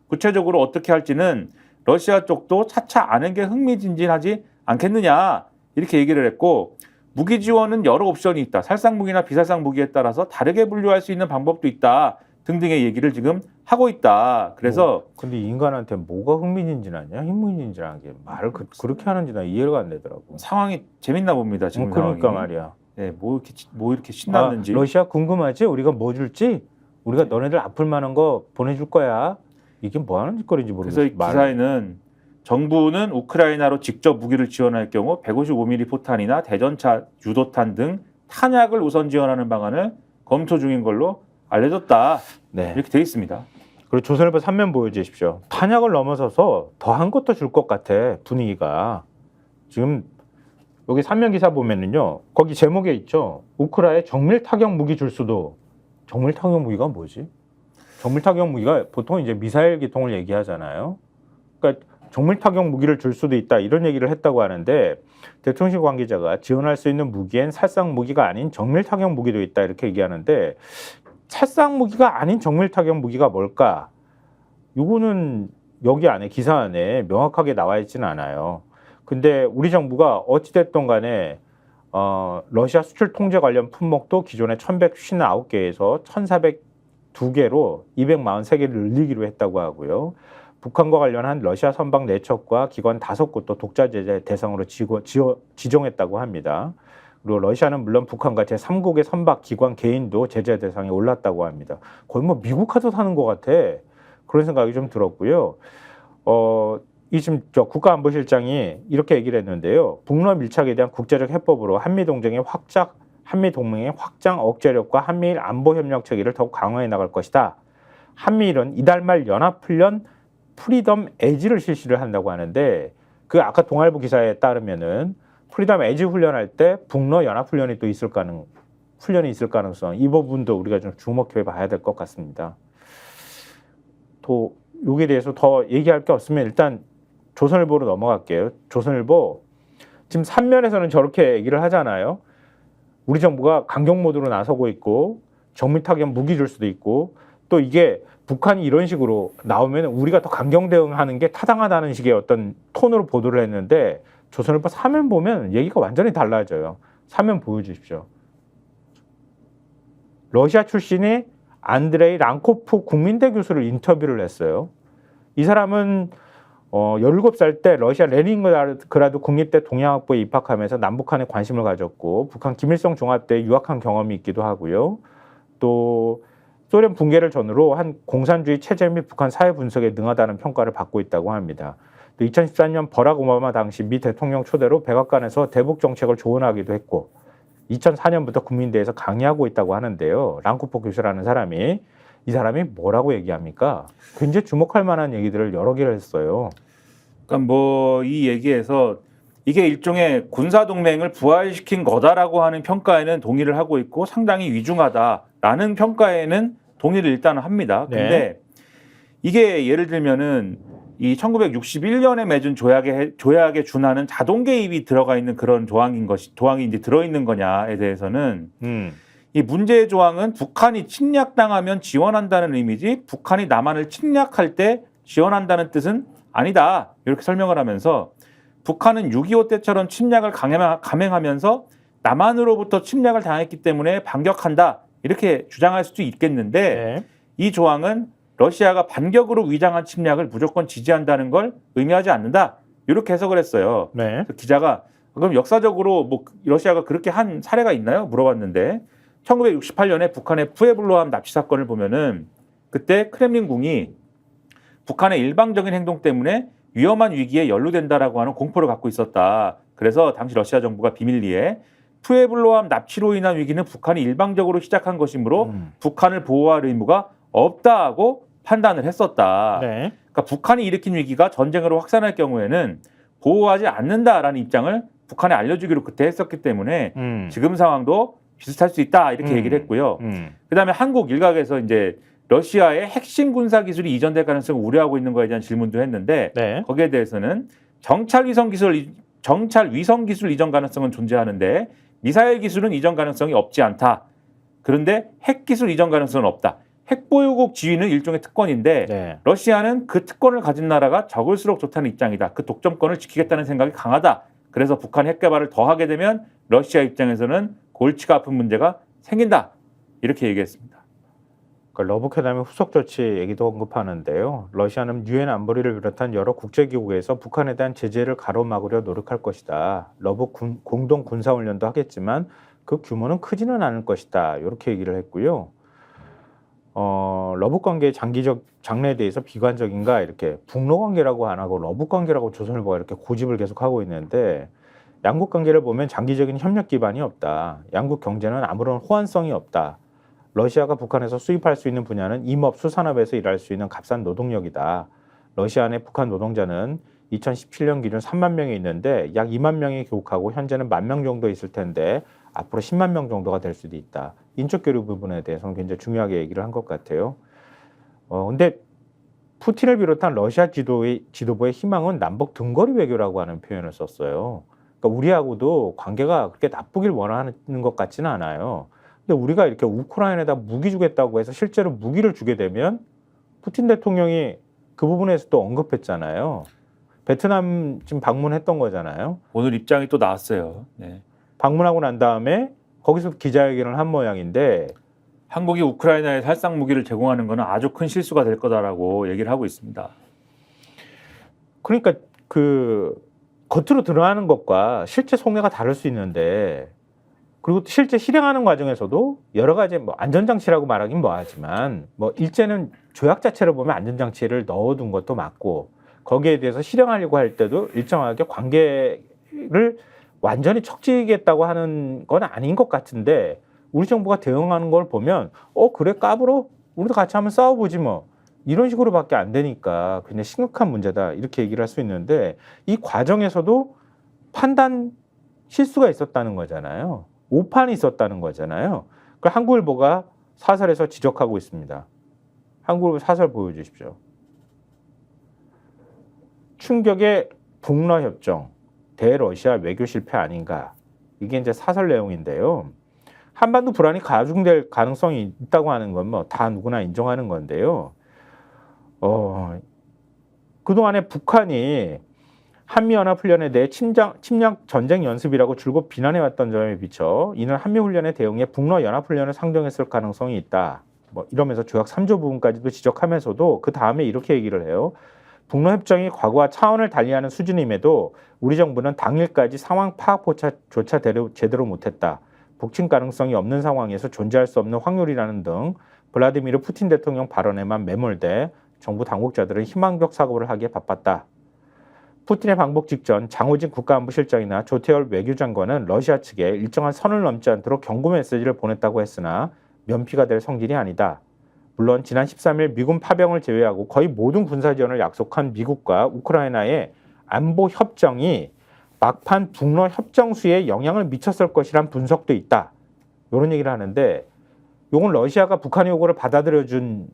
구체적으로 어떻게 할지는 러시아 쪽도 차차 아는 게 흥미진진하지 않겠느냐 이렇게 얘기를 했고 무기 지원은 여러 옵션이 있다. 살상 무기나 비살상 무기에 따라서 다르게 분류할 수 있는 방법도 있다. 등등의 얘기를 지금 하고 있다. 그래서 근데 인간한테 뭐가 흥미진진하냐? 흥미진진한 게 말을 그렇게 하는지 나 이해가 안 되더라고. 상황이 재밌나 봅니다. 지금 그러니까 상황이. 말이야. 네, 뭐 이렇게 신났는지. 러시아 궁금하지? 우리가 뭐 줄지? 우리가 너네들 아플 만한 거 보내줄 거야. 이게 뭐 하는 짓거리인지 모르겠어. 그래서 이 기사에는 정부는 우크라이나로 직접 무기를 지원할 경우 155mm 포탄이나 대전차, 유도탄 등 탄약을 우선 지원하는 방안을 검토 중인 걸로 알려졌다. 네. 이렇게 돼 있습니다. 그리고 조선일보 3면 보여주십시오. 탄약을 넘어서서 더한 것도 줄 것 같아 분위기가. 지금 여기 3면 기사 보면은요. 거기 제목에 있죠. 우크라이나에 정밀 타격 무기 줄 수도. 정밀 타격 무기가 뭐지? 정밀 타격 무기가 보통 이제 미사일 기통을 얘기하잖아요. 그러니까 정밀 타격 무기를 줄 수도 있다 이런 얘기를 했다고 하는데 대통령실 관계자가 지원할 수 있는 무기엔 살상 무기가 아닌 정밀 타격 무기도 있다 이렇게 얘기하는데 살상 무기가 아닌 정밀 타격 무기가 뭘까? 이거는 여기 안에 기사 안에 명확하게 나와 있지는 않아요. 근데 우리 정부가 어찌됐든 간에 러시아 수출 통제 관련 품목도 기존에 1159개에서 1402개로 243개를 늘리기로 했다고 하고요. 북한과 관련한 러시아 선박 4척과 기관 5곳도 독자 제재 대상으로 지정했다고 합니다. 그리고 러시아는 물론 북한과 제3국의 선박, 기관, 개인도 제재 대상에 올랐다고 합니다. 거의 뭐 미국 하도 사는 것 같아. 그런 생각이 좀 들었고요. 이 지금 국가안보실장이 이렇게 얘기를 했는데요. 북러 밀착에 대한 국제적 해법으로 한미 동맹의 확장 억제력과 한미일 안보 협력 체계를 더욱 강화해 나갈 것이다. 한미일은 이달 말 연합훈련 프리덤 에지를 실시를 한다고 하는데 그 아까 동아일보 기사에 따르면은 프리덤 에지 훈련할 때 북러 연합훈련이 또 훈련이 있을 가능성 이 부분도 우리가 좀 주목해 봐야 될 것 같습니다. 또 여기에 대해서 더 얘기할 게 없으면 일단 조선일보로 넘어갈게요. 조선일보 지금 3면에서는 저렇게 얘기를 하잖아요. 우리 정부가 강경 모드로 나서고 있고 정밀 타격 무기 줄 수도 있고 또 이게 북한이 이런 식으로 나오면 우리가 더 강경 대응하는 게 타당하다는 식의 어떤 톤으로 보도를 했는데 조선일보 3면 보면 얘기가 완전히 달라져요. 3면 보여주십시오. 러시아 출신의 안드레이 랑코프 국민대 교수를 인터뷰를 했어요. 이 사람은 17살 때 러시아 레닌그라드 국립대 동양학부에 입학하면서 남북한에 관심을 가졌고 북한 김일성 종합대에 유학한 경험이 있기도 하고요. 또 소련 붕괴를 전후로 한 공산주의 체제 및 북한 사회 분석에 능하다는 평가를 받고 있다고 합니다. 또 2014년 버락 오바마 당시 미 대통령 초대로 백악관에서 대북 정책을 조언하기도 했고 2004년부터 국민대에서 강의하고 있다고 하는데요. 랑쿠포 교수라는 사람이 이 사람이 뭐라고 얘기합니까? 굉장히 주목할 만한 얘기들을 여러 개를 했어요. 그러니까 뭐 이 얘기에서 이게 일종의 군사 동맹을 부활시킨 거다라고 하는 평가에는 동의를 하고 있고 상당히 위중하다라는 평가에는 동의를 일단은 합니다. 근데 네. 이게 예를 들면은 이 1961년에 맺은 조약에 준하는 자동 개입이 들어가 있는 그런 조항이 이제 들어있는 거냐에 대해서는 이 문제의 조항은 북한이 침략당하면 지원한다는 의미지 북한이 남한을 침략할 때 지원한다는 뜻은 아니다. 이렇게 설명을 하면서 북한은 6.25 때처럼 침략을 감행하면서 남한으로부터 침략을 당했기 때문에 반격한다. 이렇게 주장할 수도 있겠는데 네. 이 조항은 러시아가 반격으로 위장한 침략을 무조건 지지한다는 걸 의미하지 않는다. 이렇게 해석을 했어요. 네. 그래서 기자가 그럼 역사적으로 뭐 러시아가 그렇게 한 사례가 있나요? 물어봤는데 1968년에 북한의 푸에블로함 납치 사건을 보면은 그때 크렘린궁이 북한의 일방적인 행동 때문에 위험한 위기에 연루된다라고 하는 공포를 갖고 있었다. 그래서 당시 러시아 정부가 비밀리에 푸에블로함 납치로 인한 위기는 북한이 일방적으로 시작한 것이므로 북한을 보호할 의무가 없다고 판단을 했었다. 네. 그러니까 북한이 일으킨 위기가 전쟁으로 확산할 경우에는 보호하지 않는다라는 입장을 북한에 알려주기로 그때 했었기 때문에 지금 상황도 비슷할 수 있다 이렇게 얘기를 했고요. 그다음에 한국 일각에서 이제 러시아의 핵심 군사 기술이 이전될 가능성을 우려하고 있는 거에 대한 질문도 했는데 네. 거기에 대해서는 정찰 위성 기술 이전 가능성은 존재하는데 미사일 기술은 이전 가능성이 없지 않다. 그런데 핵 기술 이전 가능성은 없다. 핵보유국 지위는 일종의 특권인데 네. 러시아는 그 특권을 가진 나라가 적을수록 좋다는 입장이다. 그 독점권을 지키겠다는 생각이 강하다. 그래서 북한 핵 개발을 더 하게 되면 러시아 입장에서는 골치가 아픈 문제가 생긴다. 이렇게 얘기했습니다. 그러니까 러브회담의 후속 조치 얘기도 언급하는데요. 러시아는 유엔 안보리를 비롯한 여러 국제기구에서 북한에 대한 제재를 가로막으려 노력할 것이다. 공동 군사훈련도 하겠지만 그 규모는 크지는 않을 것이다. 이렇게 얘기를 했고요. 러북 관계의 장기적 장래에 대해서 비관적인가 이렇게 북러 관계라고 안 하고 러북 관계라고 조선일보가 이렇게 고집을 계속하고 있는데 양국 관계를 보면 장기적인 협력 기반이 없다. 양국 경제는 아무런 호환성이 없다. 러시아가 북한에서 수입할 수 있는 분야는 임업, 수산업에서 일할 수 있는 값싼 노동력이다. 러시아 내 북한 노동자는 2017년 기준 3만 명이 있는데 약 2만 명이 교육하고 현재는 1만 명 정도 있을 텐데 앞으로 10만 명 정도가 될 수도 있다. 인적 교류 부분에 대해서는 굉장히 중요하게 얘기를 한 것 같아요. 근데 푸틴을 비롯한 러시아 지도부의 희망은 남북 등거리 외교라고 하는 표현을 썼어요. 그러니까 우리하고도 관계가 그렇게 나쁘길 원하는 것 같지는 않아요. 근데 우리가 이렇게 우크라이나에다 무기 주겠다고 해서 실제로 무기를 주게 되면 푸틴 대통령이 그 부분에서 또 언급했잖아요. 베트남 지금 방문했던 거잖아요. 오늘 입장이 또 나왔어요. 네. 방문하고 난 다음에 거기서 기자회견을 한 모양인데 한국이 우크라이나에 살상 무기를 제공하는 것은 아주 큰 실수가 될 거다라고 얘기를 하고 있습니다. 그러니까 그 겉으로 드러나는 것과 실제 속내가 다를 수 있는데 그리고 실제 실행하는 과정에서도 여러 가지 뭐 안전장치라고 말하긴 뭐하지만 뭐 일제는 조약 자체를 보면 안전장치를 넣어둔 것도 맞고 거기에 대해서 실행하려고 할 때도 일정하게 관계를 완전히 척지겠다고 하는 건 아닌 것 같은데 우리 정부가 대응하는 걸 보면 그래 까불어 우리도 같이 한번 싸워보지 뭐 이런 식으로밖에 안 되니까 굉장히 심각한 문제다 이렇게 얘기를 할 수 있는데 이 과정에서도 판단 실수가 있었다는 거잖아요. 오판이 있었다는 거잖아요. 그 한국일보가 사설에서 지적하고 있습니다. 한국일보 사설 보여주십시오. 충격의 북러협정, 대러시아 외교 실패 아닌가. 이게 이제 사설 내용인데요. 한반도 불안이 가중될 가능성이 있다고 하는 건 뭐 다 누구나 인정하는 건데요. 그동안에 북한이 한미연합훈련에 대해 침략 전쟁 연습이라고 줄곧 비난해왔던 점에 비춰 이는 한미훈련의 대응에 북러연합훈련을 상정했을 가능성이 있다. 뭐 이러면서 조약 3조 부분까지도 지적하면서도 그 다음에 이렇게 얘기를 해요. 북러협정이 과거와 차원을 달리하는 수준임에도 우리 정부는 당일까지 상황 파악조차 제대로 못했다. 북침 가능성이 없는 상황에서 존재할 수 없는 확률이라는 등 블라디미르 푸틴 대통령 발언에만 매몰돼 정부 당국자들은 희망적 사고를 하기에 바빴다. 푸틴의 방북 직전 장호진 국가안보실장이나 조태열 외교장관은 러시아 측에 일정한 선을 넘지 않도록 경고 메시지를 보냈다고 했으나 면피가 될 성질이 아니다. 물론 지난 13일 미군 파병을 제외하고 거의 모든 군사 지원을 약속한 미국과 우크라이나의 안보 협정이 막판 북러 협정수에 영향을 미쳤을 것이란 분석도 있다. 이런 얘기를 하는데 이건 러시아가 북한의 요구를 받아들여준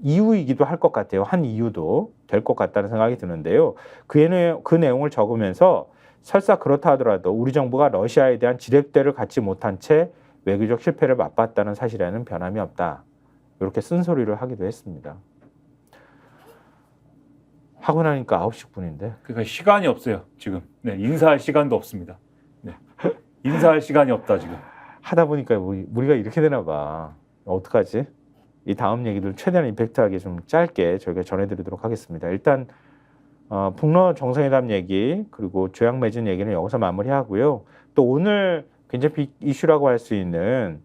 이유이기도 할 것 같아요. 한 이유도 될 것 같다는 생각이 드는데요. 그 내용을 적으면서 설사 그렇다 하더라도 우리 정부가 러시아에 대한 지렛대를 갖지 못한 채 외교적 실패를 맛봤다는 사실에는 변함이 없다. 이렇게 쓴소리를 하기도 했습니다. 하고 나니까 9시 10분인데. 그러니까 시간이 없어요 지금. 네, 인사할 시간도 없습니다. 네. 인사할 시간이 없다 지금. 하다 보니까 우리가 이렇게 되나 봐. 어떡하지? 이 다음 얘기들 최대한 임팩트하게 좀 짧게 저희가 전해드리도록 하겠습니다. 일단 북러 정상회담 얘기 그리고 조약 맺은 얘기는 여기서 마무리하고요. 또 오늘 굉장히 빅 이슈라고 할 수 있는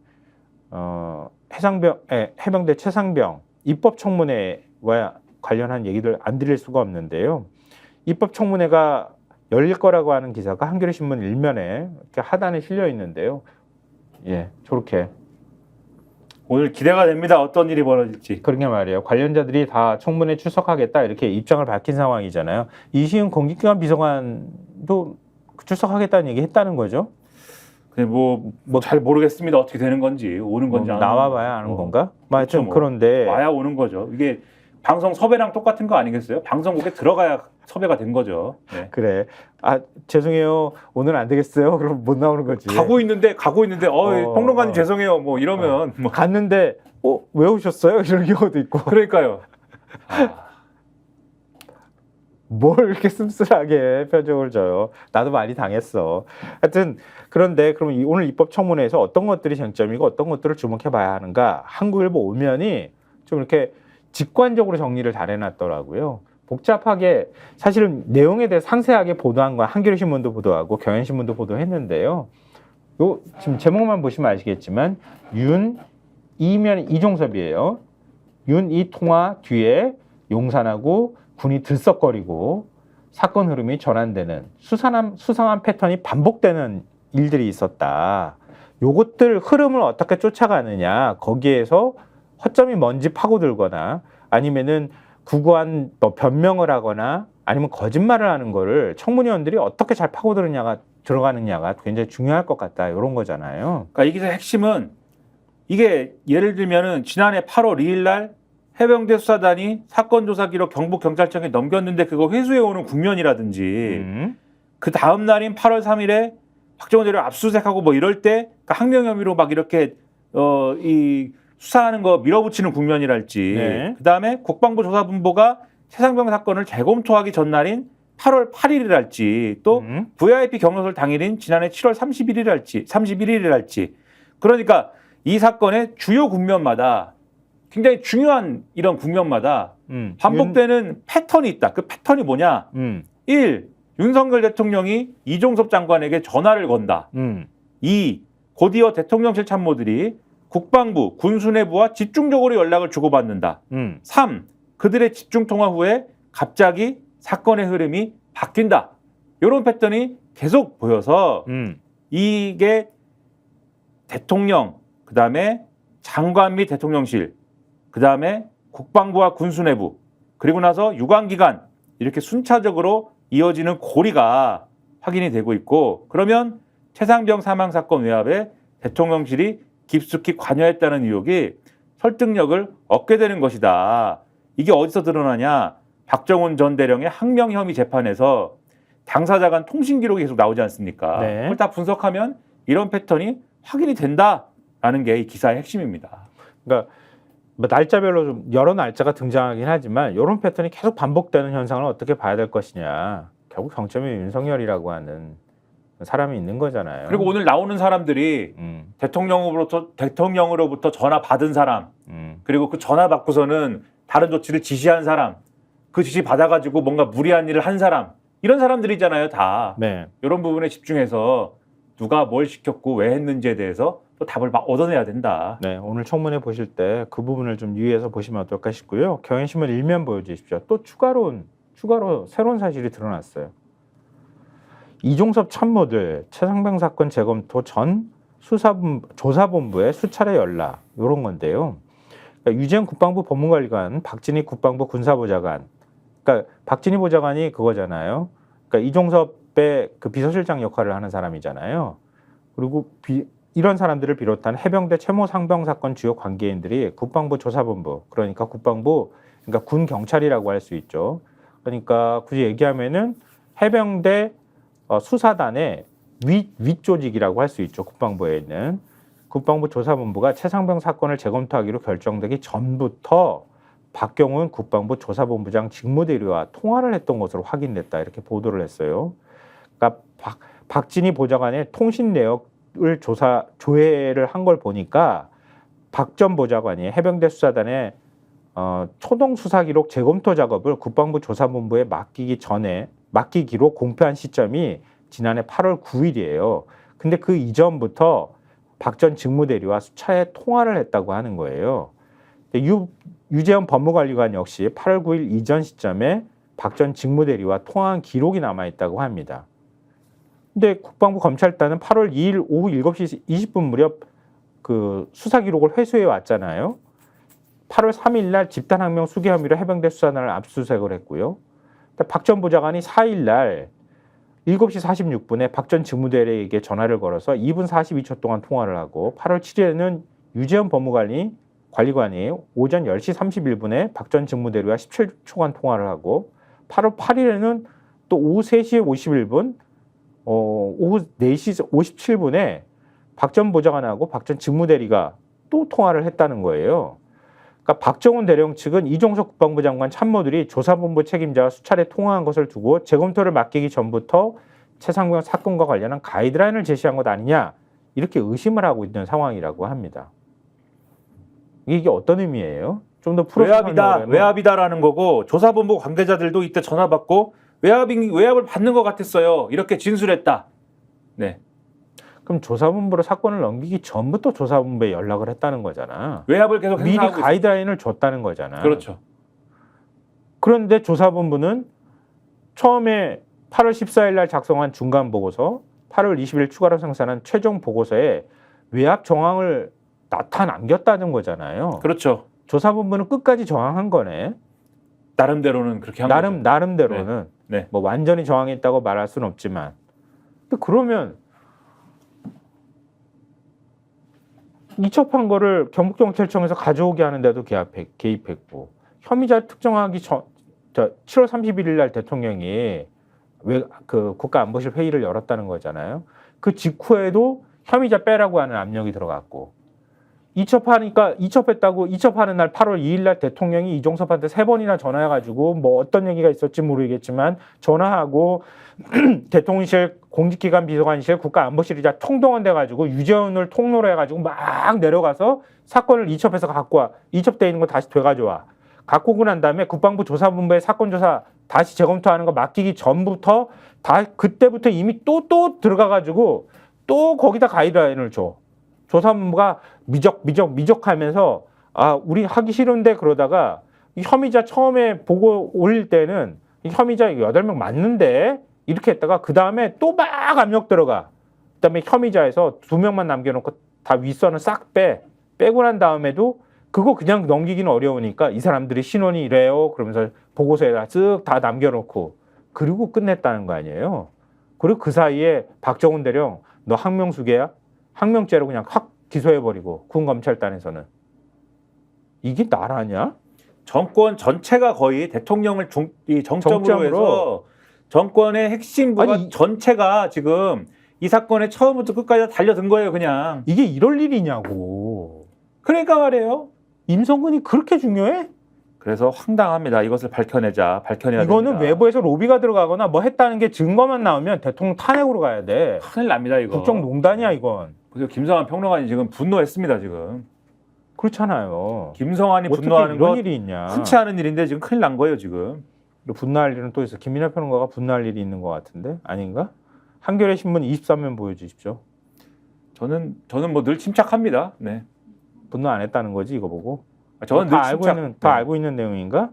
해병대 최상병 입법청문회와 관련한 얘기를 안 드릴 수가 없는데요. 입법청문회가 열릴 거라고 하는 기사가 한겨레신문 일면에 이렇게 하단에 실려 있는데요. 예, 저렇게. 오늘 기대가 됩니다. 어떤 일이 벌어질지. 그러게 말이에요. 관련자들이 다 청문회 출석하겠다 이렇게 입장을 밝힌 상황이잖아요. 이시은 공직기관 비서관도 출석하겠다는 얘기 했다는 거죠. 근데 뭐 잘 모르겠습니다. 어떻게 되는 건지 오는 건지 안 나와봐야 아는 건가? 하여튼 뭐. 그런데 와야 오는 거죠. 이게 방송 섭외랑 똑같은 거 아니겠어요? 방송국에 들어가야 섭외가 된 거죠. 네. 그래. 아 죄송해요. 오늘 안 되겠어요. 그럼 못 나오는 거지. 가고 있는데 평론가님 죄송해요. 뭐 이러면 뭐. 갔는데 왜 오셨어요? 이런 경우도 있고. 그러니까요. 뭘 이렇게 씁쓸하게 표정을 줘요. 나도 많이 당했어. 하여튼 그런데 그럼 오늘 입법청문회에서 어떤 것들이 쟁점이고 어떤 것들을 주목해 봐야 하는가? 한국일보 오면이 좀 이렇게 직관적으로 정리를 잘 해놨더라고요. 복잡하게 사실은 내용에 대해 상세하게 보도한 건 한겨레신문도 보도하고 경향신문도 보도했는데요. 요 지금 제목만 보시면 아시겠지만 이면 이종섭이에요. 이 통화 뒤에 용산하고 군이 들썩거리고 사건 흐름이 전환되는 수상한 패턴이 반복되는 일들이 있었다. 요것들 흐름을 어떻게 쫓아가느냐, 거기에서 허점이 뭔지 파고들거나 아니면은 구구한 변명을 하거나 아니면 거짓말을 하는 거를 청문위원들이 어떻게 잘 들어가느냐가 굉장히 중요할 것 같다. 이런 거잖아요. 그러니까 이 기사의 핵심은 이게 예를 들면은 지난해 8월 2일 날 해병대 수사단이 사건 조사 기록 경북경찰청에 넘겼는데 그거 회수해 오는 국면이라든지 그 다음 날인 8월 3일에 박정원 대령 압수수색하고 뭐 이럴 때 항명 혐의로 막 이렇게 이 수사하는 거 밀어붙이는 국면이랄지 네. 그다음에 국방부 조사본부가 최상병 사건을 재검토하기 전날인 8월 8일이랄지 또 VIP 경로설 당일인 지난해 7월 31일이랄지 그러니까 이 사건의 주요 국면마다 굉장히 중요한 이런 국면마다 반복되는 패턴이 있다. 그 패턴이 뭐냐? 1. 윤석열 대통령이 이종섭 장관에게 전화를 건다. 2. 곧이어 대통령실 참모들이 국방부, 군수내부와 집중적으로 연락을 주고받는다. 3. 그들의 집중통화 후에 갑자기 사건의 흐름이 바뀐다. 이런 패턴이 계속 보여서 이게 대통령, 그다음에 장관 및 대통령실, 그다음에 국방부와 군수내부, 그리고 나서 유관기관 이렇게 순차적으로 이어지는 고리가 확인이 되고 있고 그러면 최상병 사망 사건 외압에 대통령실이 깊숙이 관여했다는 의혹이 설득력을 얻게 되는 것이다. 이게 어디서 드러나냐? 박정훈 전 대령의 항명 혐의 재판에서 당사자 간 통신 기록이 계속 나오지 않습니까? 네. 그걸 다 분석하면 이런 패턴이 확인이 된다라는 게 이 기사의 핵심입니다. 그러니까 날짜별로 좀 여러 날짜가 등장하긴 하지만 이런 패턴이 계속 반복되는 현상을 어떻게 봐야 될 것이냐. 결국 정점이 윤석열이라고 하는 사람이 있는 거잖아요. 그리고 오늘 나오는 사람들이 대통령으로부터 전화 받은 사람, 그리고 그 전화 받고서는 다른 조치를 지시한 사람, 그 지시 받아가지고 뭔가 무리한 일을 한 사람, 이런 사람들이잖아요, 다. 네. 이런 부분에 집중해서 누가 뭘 시켰고 왜 했는지에 대해서 또 답을 막 얻어내야 된다. 네, 오늘 청문회 보실 때 그 부분을 좀 유의해서 보시면 어떨까 싶고요. 경향신문 일면 보여주십시오. 또 추가로 새로운 사실이 드러났어요. 이종섭 참모들 최상병 사건 재검토 전 조사본부에 수차례 연락 이런 건데요. 그러니까 유재현 국방부 법무관리관, 박진희 국방부 군사보좌관, 그러니까 박진희 보좌관이 그거잖아요. 그러니까 이종섭의 그 비서실장 역할을 하는 사람이잖아요. 그리고 이런 사람들을 비롯한 해병대 채모 상병 사건 주요 관계인들이 국방부 조사본부, 그러니까 국방부, 그러니까 군 경찰이라고 할 수 있죠. 그러니까 굳이 얘기하면은 해병대 수사단의 윗조직이라고 할 수 있죠. 국방부에 있는 국방부 조사본부가 최상병 사건을 재검토하기로 결정되기 전부터 박경훈 국방부 조사본부장 직무대리와 통화를 했던 것으로 확인됐다. 이렇게 보도를 했어요. 그러니까 박진희 보좌관의 통신 내역을 조회를 한 걸 보니까 박 전 보좌관이 해병대 수사단의 초동 수사 기록 재검토 작업을 국방부 조사본부에 맡기기로 공표한 시점이 지난해 8월 9일이에요. 근데 그 이전부터 박 전 직무대리와 수차례 통화를 했다고 하는 거예요. 유재현 법무관리관 역시 8월 9일 이전 시점에 박 전 직무대리와 통화한 기록이 남아있다고 합니다. 근데 국방부 검찰단은 8월 2일 오후 7시 20분 무렵 그 수사 기록을 회수해 왔잖아요. 8월 3일 날 집단항명 수괴 혐의로 해병대 수사단을 압수수색을 했고요. 박 전 보좌관이 4일 날 7시 46분에 박 전 직무대리에게 전화를 걸어서 2분 42초 동안 통화를 하고 8월 7일에는 유재현 법무관리관이 오전 10시 31분에 박 전 직무대리와 17초간 통화를 하고 8월 8일에는 또 오후 3시 51분, 오후 4시 57분에 박 전 보좌관하고 박 전 직무대리가 또 통화를 했다는 거예요. 그러니까 박정훈 대령 측은 이종석 국방부 장관 참모들이 조사본부 책임자와 수차례 통화한 것을 두고 재검토를 맡기기 전부터 최상병 사건과 관련한 가이드라인을 제시한 것 아니냐 이렇게 의심을 하고 있는 상황이라고 합니다. 이게 어떤 의미예요? 좀 더 풀어서 외압이다라는 거고 조사본부 관계자들도 이때 전화 받고 외압을 받는 것 같았어요. 이렇게 진술했다. 네. 그럼 조사본부로 사건을 넘기기 전부터 조사본부에 연락을 했다는 거잖아. 외압을 계속 미리 행사하고 가이드라인을 줬다는 거잖아. 그렇죠. 그런데 조사본부는 처음에 8월 14일 날 작성한 중간 보고서, 8월 20일 추가로 생산한 최종 보고서에 외압 정황을 남겼다는 거잖아요. 그렇죠. 조사본부는 끝까지 정황한 거네. 나름대로는 그렇게 한 거죠. 나름대로는 네. 뭐 완전히 정황했다고 말할 수는 없지만, 근데 그러면 이첩한 거를 경북경찰청에서 가져오게 하는데도 개입했고, 혐의자를 특정하기 전 7월 31일 날 대통령이 그 국가안보실 회의를 열었다는 거잖아요. 그 직후에도 혐의자 빼라고 하는 압력이 들어갔고, 이첩하는 날 8월 2일 날 대통령이 이종섭한테 3번이나 전화해가지고 뭐 어떤 얘기가 있었지 모르겠지만 전화하고 대통령실 공직기관 비서관실 국가안보실이자 총동원돼가지고 유재훈을 통로로 해가지고 막 내려가서 사건을 이첩해서 갖고 와. 이첩돼 있는 거 다시 되가져와. 갖고 오고 난 다음에 국방부 조사본부에 사건 조사 다시 재검토하는 거 맡기기 전부터 그때부터 이미 또 들어가가지고 또 거기다 가이드라인을 줘. 조사본부가 미적하면서 우리 하기 싫은데 그러다가 이 혐의자 처음에 보고 올릴 때는 이 혐의자 8명 맞는데 이렇게 했다가 그 다음에 또 막 압력 들어가. 그 다음에 혐의자에서 2명만 남겨놓고 다 윗선을 싹 빼고 난 다음에도 그거 그냥 넘기기는 어려우니까 이 사람들이 신원이 이래요. 그러면서 보고서에다 쓱 다 남겨놓고 그리고 끝냈다는 거 아니에요. 그리고 그 사이에 박정훈 대령 너 항명수괴야? 항명죄로 그냥 확 기소해버리고 군검찰단에서는. 이게 나라냐? 정권 전체가 거의 대통령을 정점으로 해서 정권의 핵심부가 전체가 지금 이 사건에 처음부터 끝까지 다 달려든 거예요. 그냥. 이게 이럴 일이냐고. 그러니까 말이에요. 임성근이 그렇게 중요해? 그래서 황당합니다. 이것을 밝혀내야 이거는 됩니다. 외부에서 로비가 들어가거나 뭐 했다는 게 증거만 나오면 대통령 탄핵으로 가야 돼. 큰일 납니다. 이거. 국정농단이야 이건. 그래서 김성환 평론가님 지금 분노했습니다. 지금. 그렇잖아요. 김성환이 어떻게 분노하는 이런 거 일이 있냐. 흔치 않은 일인데 지금 큰일 난 거예요. 지금. 분노할 일은 또 있어. 김민하 평론가가 분노할 일이 있는 것 같은데 아닌가? 한겨레 신문 23면 보여주십시오. 저는 뭐 늘 침착합니다. 네. 분노 안 했다는 거지 이거 보고. 저는 다 늘 침착. 알고 있는 내용인가?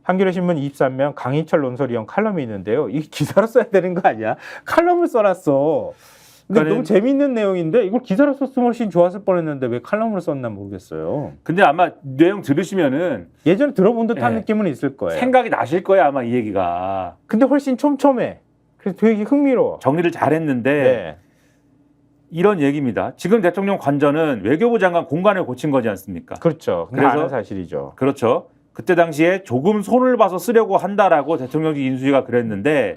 한겨레 신문 23면 강희철 논설위원 칼럼이 있는데요. 이 기사로 써야 되는 거 아니야? 칼럼을 써놨어. 근데 그러니까는- 너무 재미있는 내용인데 이걸 기사로 썼으면 훨씬 좋았을 뻔했는데 왜 칼럼으로 썼나 모르겠어요. 근데 아마 내용 들으시면은 예전에 들어본 듯한 네. 느낌은 있을 거예요. 생각이 나실 거예요, 아마 이 얘기가. 근데 훨씬 촘촘해. 그래서 되게 흥미로워. 정리를 잘했는데 네. 이런 얘기입니다. 지금 대통령 관저는 외교부 장관 공간을 고친 거지 않습니까? 그렇죠. 근데 그래서- 아는 사실이죠. 그렇죠. 그때 당시에 조금 손을 봐서 쓰려고 한다라고 대통령직 인수위가 그랬는데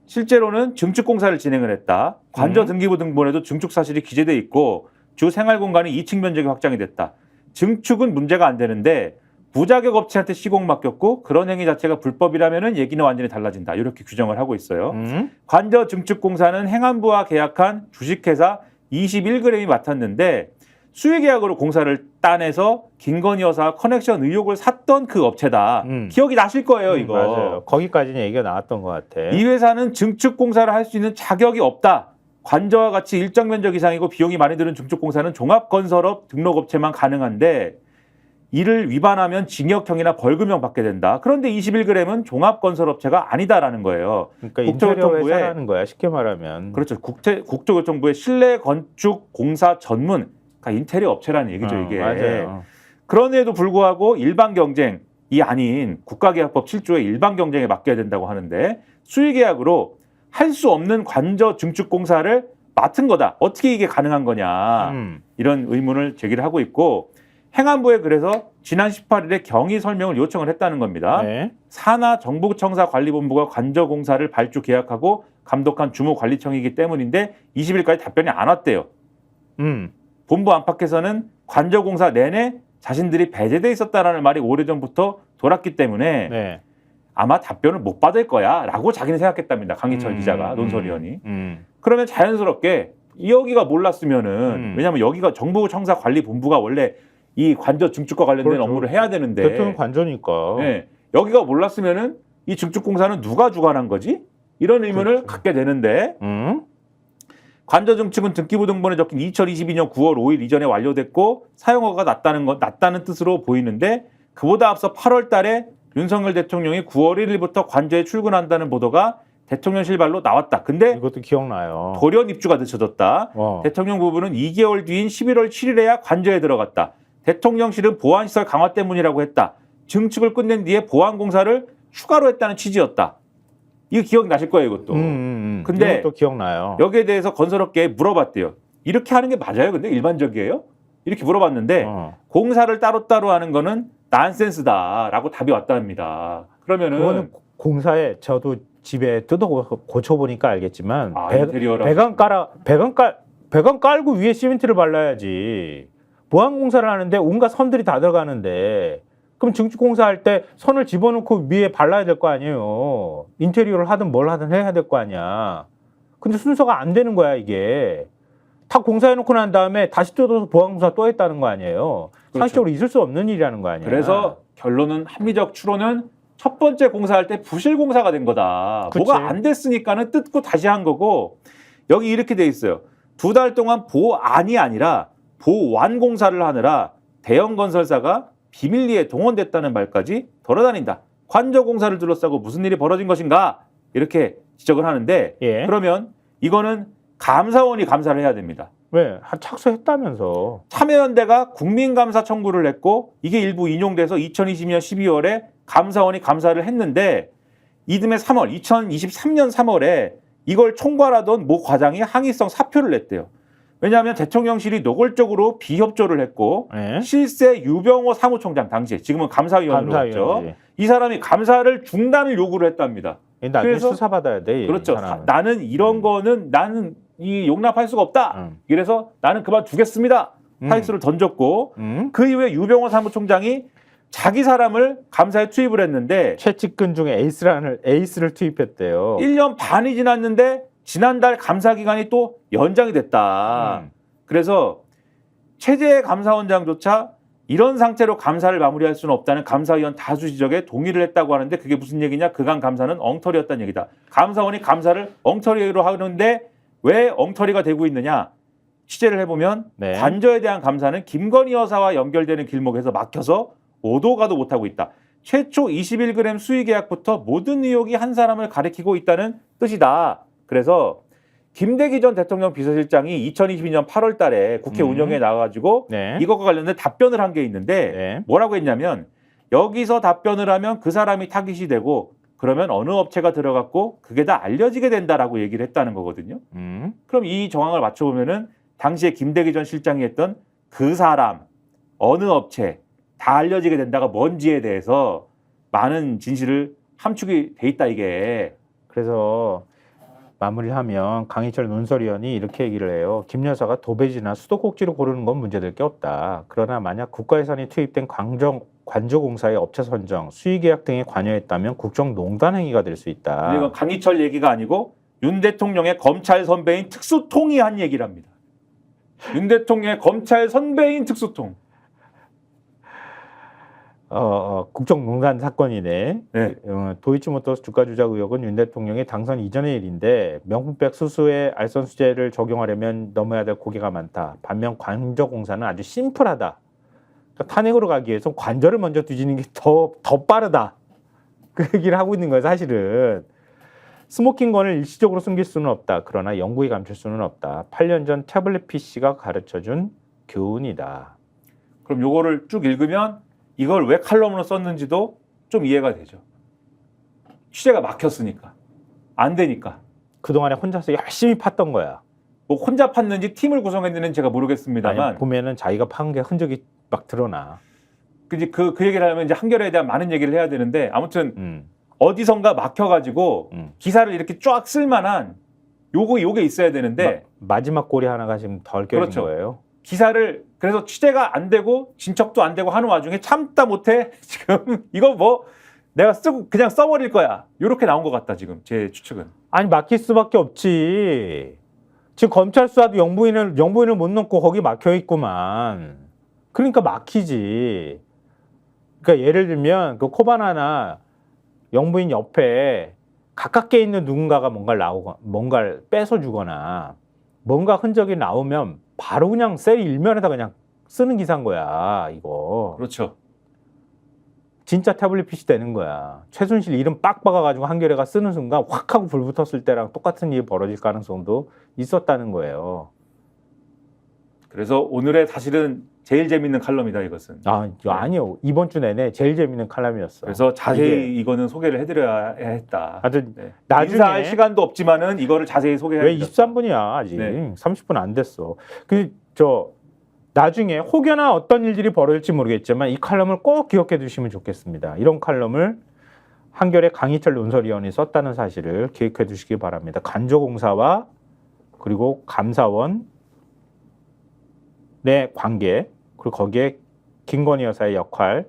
실제로는 증축공사를 진행을 했다. 관저 등기부 등본에도 증축 사실이 기재돼 있고 주 생활공간이 2층 면적이 확장이 됐다. 증축은 문제가 안 되는데 부자격 업체한테 시공 맡겼고 그런 행위 자체가 불법이라면은 얘기는 완전히 달라진다. 이렇게 규정을 하고 있어요. 관저 증축공사는 행안부와 계약한 주식회사 21g이 맡았는데 수의계약으로 공사를 따내서 김건희 여사와 커넥션 의혹을 샀던 그 업체다. 기억이 나실 거예요, 이거. 맞아요. 거기까지는 얘기가 나왔던 것 같아. 이 회사는 증축공사를 할 수 있는 자격이 없다. 관저와 같이 일정 면적 이상이고 비용이 많이 드는 증축공사는 종합건설업 등록업체만 가능한데 이를 위반하면 징역형이나 벌금형 받게 된다. 그런데 21g은 종합건설업체가 아니다라는 거예요. 그러니까 인테리어 국토교통부에- 회사라는 거야. 쉽게 말하면. 그렇죠. 국토교통부의 실내 건축 공사 전문, 그러니까 인테리어 업체라는 얘기죠, 이게. 맞아요. 그런데도 불구하고 일반 경쟁이 아닌 국가계약법 7조의 일반 경쟁에 맡겨야 된다고 하는데 수의계약으로 할 수 없는 관저 증축공사를 맡은 거다. 어떻게 이게 가능한 거냐. 이런 의문을 제기를 하고 있고 행안부에 그래서 지난 18일에 경위 설명을 요청을 했다는 겁니다. 네. 산하 정부청사관리본부가 관저공사를 발주 계약하고 감독한 주무관리청이기 때문인데 20일까지 답변이 안 왔대요. 본부 안팎에서는 관저공사 내내 자신들이 배제돼 있었다라는 말이 오래전부터 돌았기 때문에 네. 아마 답변을 못 받을 거야 라고 자기는 생각했답니다. 강희철 기자가, 논설위원이. 그러면 자연스럽게 여기가 몰랐으면은 왜냐하면 여기가 정부청사관리본부가 원래 이 관저 증축과 관련된 그렇죠. 업무를 해야 되는데 대통령 관저니까. 네, 여기가 몰랐으면은 이 증축공사는 누가 주관한 거지? 이런 의문을 그렇죠. 갖게 되는데 관저 증축은 등기부 등본에 적힌 2022년 9월 5일 이전에 완료됐고 사용허가가 낮다는 뜻으로 보이는데 그보다 앞서 8월 달에 윤석열 대통령이 9월 1일부터 관저에 출근한다는 보도가 대통령실발로 나왔다. 근데 이것도 기억나요. 돌연 입주가 늦춰졌다. 대통령 부부는 2개월 뒤인 11월 7일에야 관저에 들어갔다. 대통령실은 보안시설 강화 때문이라고 했다. 증축을 끝낸 뒤에 보안공사를 추가로 했다는 취지였다. 이거 기억나실 거예요, 이것도. 근데 이것도 기억나요. 여기에 대해서 건설업계에 물어봤대요. 이렇게 하는 게 맞아요? 근데 일반적이에요? 이렇게 물어봤는데 공사를 따로따로 하는 거는 난센스다라고 답이 왔답니다. 그러면은 그거는 공사에 저도 집에 뜯어 고쳐보니까 알겠지만 인테리어라고. 배관 깔고 위에 시멘트를 발라야지. 보안공사를 하는데 온갖 선들이 다 들어가는데 그럼 증축공사 할 때 선을 집어넣고 위에 발라야 될 거 아니에요. 인테리어를 하든 뭘 하든 해야 될 거 아니야. 근데 순서가 안 되는 거야 이게. 다 공사해놓고 난 다음에 다시 뜯어서 보안공사 또 했다는 거 아니에요. 그렇죠. 상식적으로 있을 수 없는 일이라는 거 아니에요. 그래서 결론은 합리적 추론은 첫 번째 공사할 때 부실 공사가 된 거다. 그치. 뭐가 안 됐으니까는 뜯고 다시 한 거고 여기 이렇게 돼 있어요. 2달 동안 보안이 아니라 보완 공사를 하느라 대형 건설사가 비밀리에 동원됐다는 말까지 돌아다닌다. 관저 공사를 둘러싸고 무슨 일이 벌어진 것인가? 이렇게 지적을 하는데 예. 그러면 이거는 감사원이 감사를 해야 됩니다. 왜? 착수했다면서. 참여연대가 국민감사 청구를 했고 이게 일부 인용돼서 2020년 12월에 감사원이 감사를 했는데 이듬해 3월, 2023년 3월에 이걸 총괄하던 모 과장이 항의성 사표를 냈대요. 왜냐하면 대통령실이 노골적으로 비협조를 했고 예? 실세 유병호 사무총장 당시에 지금은 감사위원으로 했죠. 감사위원이지. 이 사람이 감사를 중단을 요구를 했답니다. 나중에 그래서- 수사받아야 돼. 이 그렇죠. 사람은. 나는 이런 거는 나는 이 용납할 수가 없다. 이래서 나는 그만두겠습니다. 타이스를 던졌고 그 이후에 유병호 사무총장이 자기 사람을 감사에 투입을 했는데 최측근 중에 에이스를 투입했대요. 1년 반이 지났는데 지난달 감사 기간이 또 연장이 됐다. 그래서 최재 감사원장조차 이런 상태로 감사를 마무리할 수는 없다는 감사위원 다수 지적에 동의를 했다고 하는데 그게 무슨 얘기냐? 그간 감사는 엉터리였다는 얘기다. 감사원이 감사를 엉터리로 하는데 왜 엉터리가 되고 있느냐? 취재를 해보면 네. 관저에 대한 감사는 김건희 여사와 연결되는 길목에서 막혀서 오도 가도 못하고 있다. 최초 21g 수의 계약부터 모든 의혹이 한 사람을 가리키고 있다는 뜻이다. 그래서 김대기 전 대통령 비서실장이 2022년 8월 달에 국회 운영에 나와가지고 네. 이것과 관련된 답변을 한 게 있는데 네. 뭐라고 했냐면 여기서 답변을 하면 그 사람이 타깃이 되고 그러면 어느 업체가 들어갔고 그게 다 알려지게 된다라고 얘기를 했다는 거거든요. 그럼 이 정황을 맞춰보면은 당시에 김대기 전 실장이 했던 그 사람, 어느 업체 다 알려지게 된다가 뭔지에 대해서 많은 진실을 함축이 돼 있다 이게. 그래서 마무리하면 강희철 논설위원이 이렇게 얘기를 해요. 김 여사가 도배지나 수도꼭지로 고르는 건 문제될 게 없다. 그러나 만약 국가예산이 투입된 관조공사의 업체 선정, 수의계약 등에 관여했다면 국정농단 행위가 될 수 있다. 이건 강희철 얘기가 아니고 윤 대통령의 검찰 선배인 특수통이 한 얘기랍니다. 윤 대통령의 검찰 선배인 특수통. 국정농단 사건이네. 네. 도이치모터스 주가 조작 의혹은 윤 대통령의 당선 이전의 일인데 명품백 수수에 알선수재를 적용하려면 넘어야 될 고개가 많다. 반면 관저공사는 아주 심플하다. 그러니까 탄핵으로 가기 위해서 관저를 먼저 뒤지는 게 더 빠르다. 그 얘기를 하고 있는 거예요, 사실은. 스모킹건을 일시적으로 숨길 수는 없다. 그러나 영구히 감출 수는 없다. 8년 전 태블릿 PC가 가르쳐준 교훈이다. 그럼 요거를 쭉 읽으면 이걸 왜 칼럼으로 썼는지도 좀 이해가 되죠. 취재가 막혔으니까. 안 되니까. 그동안에 혼자서 열심히 팠던 거야. 뭐 혼자 팠는지 팀을 구성했는지는 제가 모르겠습니다만. 아니, 보면은 자기가 판 게 흔적이 막 드러나. 그 얘기를 하면 이제 한겨레에 대한 많은 얘기를 해야 되는데 아무튼 어디선가 막혀가지고 기사를 이렇게 쫙 쓸만한 요게 있어야 되는데 마지막 고리 하나가 지금 덜 껴진 그렇죠. 거예요. 기사를 그래서 취재가 안 되고 진척도 안 되고 하는 와중에 참다 못해 지금 이거 뭐 내가 쓰고 그냥 써버릴 거야 이렇게 나온 것 같다 지금 제 추측은. 아니 막힐 수밖에 없지. 지금 검찰 수사도 영부인을 못 넣고 거기 막혀 있구만. 그러니까 막히지. 그러니까 예를 들면 그 코바나나 영부인 옆에 가깝게 있는 누군가가 뭔가를 뺏어주거나 뭔가 흔적이 나오면 바로 그냥 셀 일면에다 그냥 쓰는 기사인 거야, 이거. 그렇죠. 진짜 태블릿 PC 되는 거야. 최순실 이름 빡 박아가지고 한겨레가 쓰는 순간 확 하고 불 붙었을 때랑 똑같은 일이 벌어질 가능성도 있었다는 거예요. 그래서 오늘의 사실은 제일 재밌는 칼럼이다 이것은. 아니요. 이번 주 내내 제일 재밌는 칼럼이었어. 그래서 자세히 이거는 소개를 해드려야 했다. 하여튼 네. 나중에 인사할 시간도 없지만은 이거를 자세히 소개해야 왜 23분이야 아직. 네. 30분 안 됐어. 나중에 혹여나 어떤 일들이 벌어질지 모르겠지만 이 칼럼을 꼭 기억해 두시면 좋겠습니다. 이런 칼럼을 한겨레 강희철 논설위원이 썼다는 사실을 기억해 두시기 바랍니다. 간조공사와 그리고 감사원의 관계, 그리고 거기에 김건희 여사의 역할,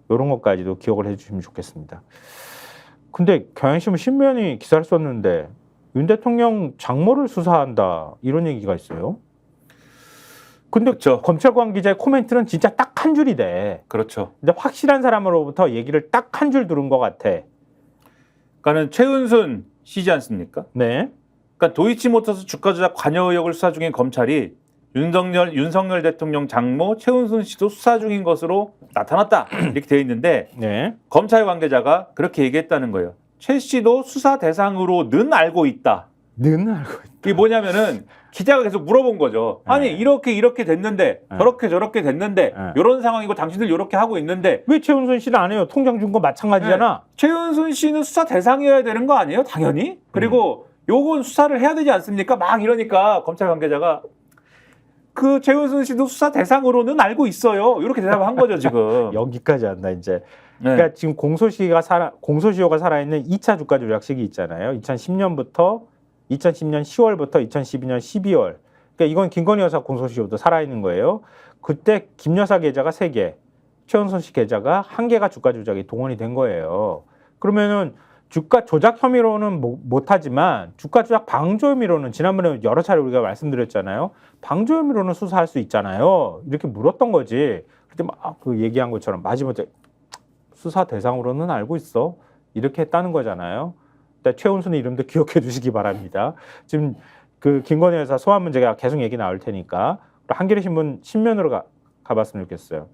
이런 것까지도 기억을 해주시면 좋겠습니다. 근데 경향신문 신면이 기사를 썼는데 윤 대통령 장모를 수사한다 이런 얘기가 있어요. 근데 그렇죠. 검찰 관계자의 코멘트는 진짜 딱 한 줄이 돼. 그렇죠. 근데 확실한 사람으로부터 얘기를 딱 한 줄 들은 것 같아. 그러니까는 최은순 씨지 않습니까? 네. 그러니까 도이치모터스 주가 조작 관여 의혹을 수사 중인 검찰이 윤석열 대통령 장모 최은순 씨도 수사 중인 것으로 나타났다 이렇게 되어 있는데 네. 검찰 관계자가 그렇게 얘기했다는 거예요. 최 씨도 수사 대상으로는 알고 있다. 는 알고 있다. 이게 뭐냐면은 기자가 계속 물어본 거죠. 아니 이렇게 됐는데 저렇게 됐는데 이런 상황이고 당신들 이렇게 하고 있는데 왜 최은순 씨는 안 해요? 통장 준 거 마찬가지잖아. 최은순 씨는 수사 대상이어야 되는 거 아니에요? 당연히. 그리고 요건 수사를 해야 되지 않습니까? 막 이러니까 검찰 관계자가 그 최은순 씨도 수사 대상으로는 알고 있어요. 이렇게 대답을 한 거죠 지금. 여기까지 한다 이제. 네. 그러니까 지금 공소시효가 살아있는 2차 주가 조작 시기 있잖아요. 2010년 10월부터 2012년 12월. 그러니까 이건 김건희 여사 공소시효도 살아있는 거예요. 그때 김 여사 계좌가 3개, 최은순 씨 계좌가 1개가 주가 조작이 동원이 된 거예요. 그러면은 주가 조작 혐의로는 못하지만 주가 조작 방조 혐의로는 지난번에 여러 차례 우리가 말씀드렸잖아요. 방조 혐의로는 수사할 수 있잖아요. 이렇게 물었던 거지. 그때 막 그 얘기한 것처럼 마지막에 수사 대상으로는 알고 있어. 이렇게 했다는 거잖아요. 최은순의 이름도 기억해 주시기 바랍니다. 지금 그 김건희 여사 소환 문제가 계속 얘기 나올 테니까 한겨레 신문 신면으로 가봤으면 좋겠어요.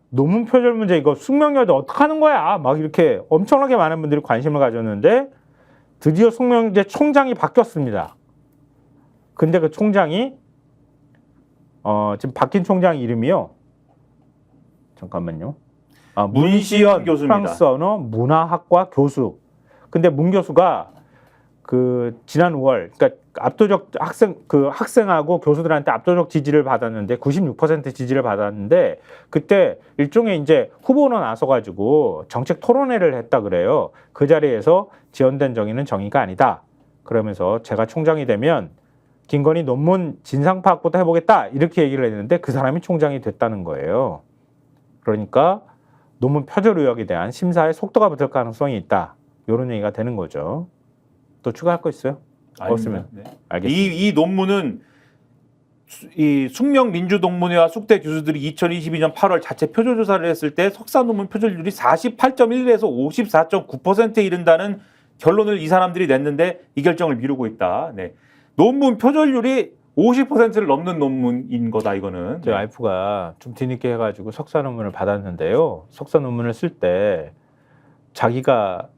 논문 표절 문제 이거 숙명여대 어떻게 하는 거야? 막 이렇게 엄청나게 많은 분들이 관심을 가졌는데 드디어 숙명여대 총장이 바뀌었습니다. 근데 그 총장이 지금 바뀐 총장 이름이요. 잠깐만요. 문시연 교수입니다. 프랑스 언어 문화학과 교수. 근데 문 교수가 그 지난 5월, 그러니까 압도적 학생하고 교수들한테 압도적 지지를 받았는데 96% 지지를 받았는데 그때 일종의 이제 후보로 나서가지고 정책 토론회를 했다 그래요. 그 자리에서 지연된 정의는 정의가 아니다. 그러면서 제가 총장이 되면 김건희 논문 진상 파악부터 해보겠다 이렇게 얘기를 했는데 그 사람이 총장이 됐다는 거예요. 그러니까 논문 표절 의혹에 대한 심사에 속도가 붙을 가능성이 있다. 이런 얘기가 되는 거죠. 또 추가할 거 있어요? 없으면 네. 알겠습니다. 이 논문은 이 숙명민주동문회와 숙대 교수들이 2022년 8월 자체 표절 조사를 했을 때 석사 논문 표절률이 48.1에서 54.9%에 이른다는 결론을 이 사람들이 냈는데 이 결정을 미루고 있다. 네. 논문 표절률이 50%를 넘는 논문인 거다 이거는. 제 와이프가 좀 뒤늦게 해가지고 석사 논문을 받았는데요. 석사 논문을 쓸 때 자기가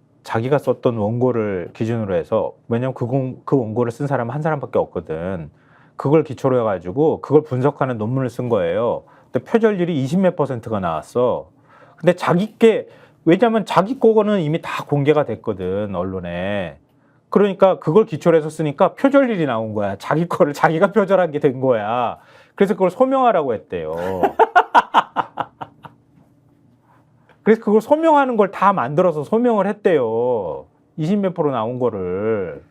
썼던 원고를 기준으로 해서 왜냐면 그 원고를 쓴 사람은 한 사람밖에 없거든. 그걸 기초로 해가지고 그걸 분석하는 논문을 쓴 거예요. 근데 표절률이 20몇 %가 나왔어. 근데 왜냐면 자기 거는 이미 다 공개가 됐거든 언론에. 그러니까 그걸 기초로 해서 쓰니까 표절률이 나온 거야. 자기 거를 자기가 표절한 게 된 거야. 그래서 그걸 소명하라고 했대요. 그래서 그걸 소명하는 걸 다 만들어서 소명을 했대요. 20몇 % 나온 거를.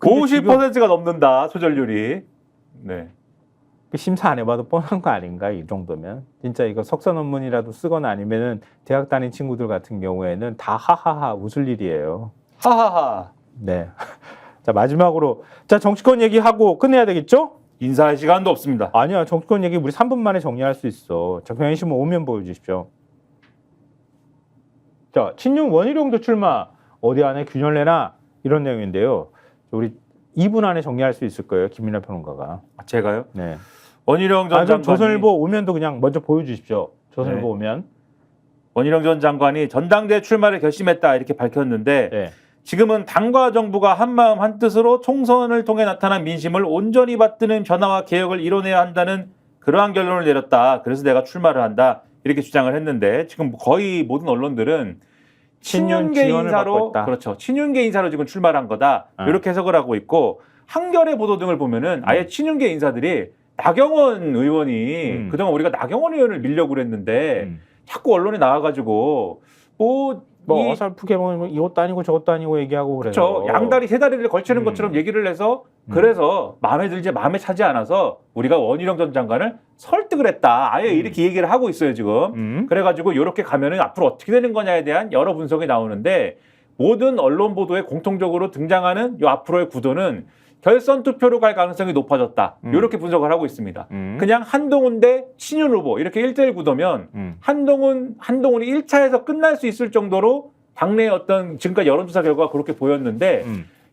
50%가 넘는다 표절률이. 네. 심사 안 해봐도 뻔한 거 아닌가 이 정도면. 진짜 이거 석사 논문이라도 쓰거나 아니면은 대학 다닌 친구들 같은 경우에는 다 하하하 웃을 일이에요. 하하하. 네. 자 마지막으로 자 정치권 얘기하고 끝내야 되겠죠? 인사할 시간도 없습니다. 아니야 정치권 얘기 우리 3분 만에 정리할 수 있어. 자 경향 신문 오면 보여주십시오. 자 친윤 원희룡도 출마 어디 안에 균열 내나 이런 내용인데요. 우리 2분 안에 정리할 수 있을 거예요. 김민하 평론가가. 제가요? 네. 원희룡 전 장관이 조선일보 오면도 그냥 먼저 보여주십시오. 조선일보 네. 오면. 원희룡 전 장관이 전당대 출마를 결심했다 이렇게 밝혔는데 네. 지금은 당과 정부가 한마음 한뜻으로 총선을 통해 나타난 민심을 온전히 받드는 변화와 개혁을 이뤄내야 한다는 그러한 결론을 내렸다. 그래서 내가 출마를 한다. 이렇게 주장을 했는데 지금 거의 모든 언론들은 친윤계 지원을 받고 인사로 있다. 그렇죠. 친윤계 인사로 지금 출마를 한 거다. 이렇게 해석을 하고 있고 한겨레 보도 등을 보면은 아예 친윤계 인사들이 나경원 의원이 그동안 우리가 나경원 의원을 밀려고 그랬는데 자꾸 언론에 나와가지고 뭐 어설프게 보면 이것도 아니고 저것도 아니고 얘기하고 그래서 그렇죠. 양다리 세 다리를 걸치는 것처럼 얘기를 해서 그래서 마음에 차지 않아서 우리가 원희룡 전 장관을 설득을 했다. 아예 이렇게 얘기를 하고 있어요 지금. 그래가지고 이렇게 가면은 앞으로 어떻게 되는 거냐에 대한 여러 분석이 나오는데 모든 언론 보도에 공통적으로 등장하는 이 앞으로의 구도는 결선 투표로 갈 가능성이 높아졌다. 이렇게 분석을 하고 있습니다. 그냥 한동훈 대 친윤 후보 이렇게 1대1 구도면 한동훈이 1차에서 끝날 수 있을 정도로 당내의 어떤 지금까지 여론조사 결과가 그렇게 보였는데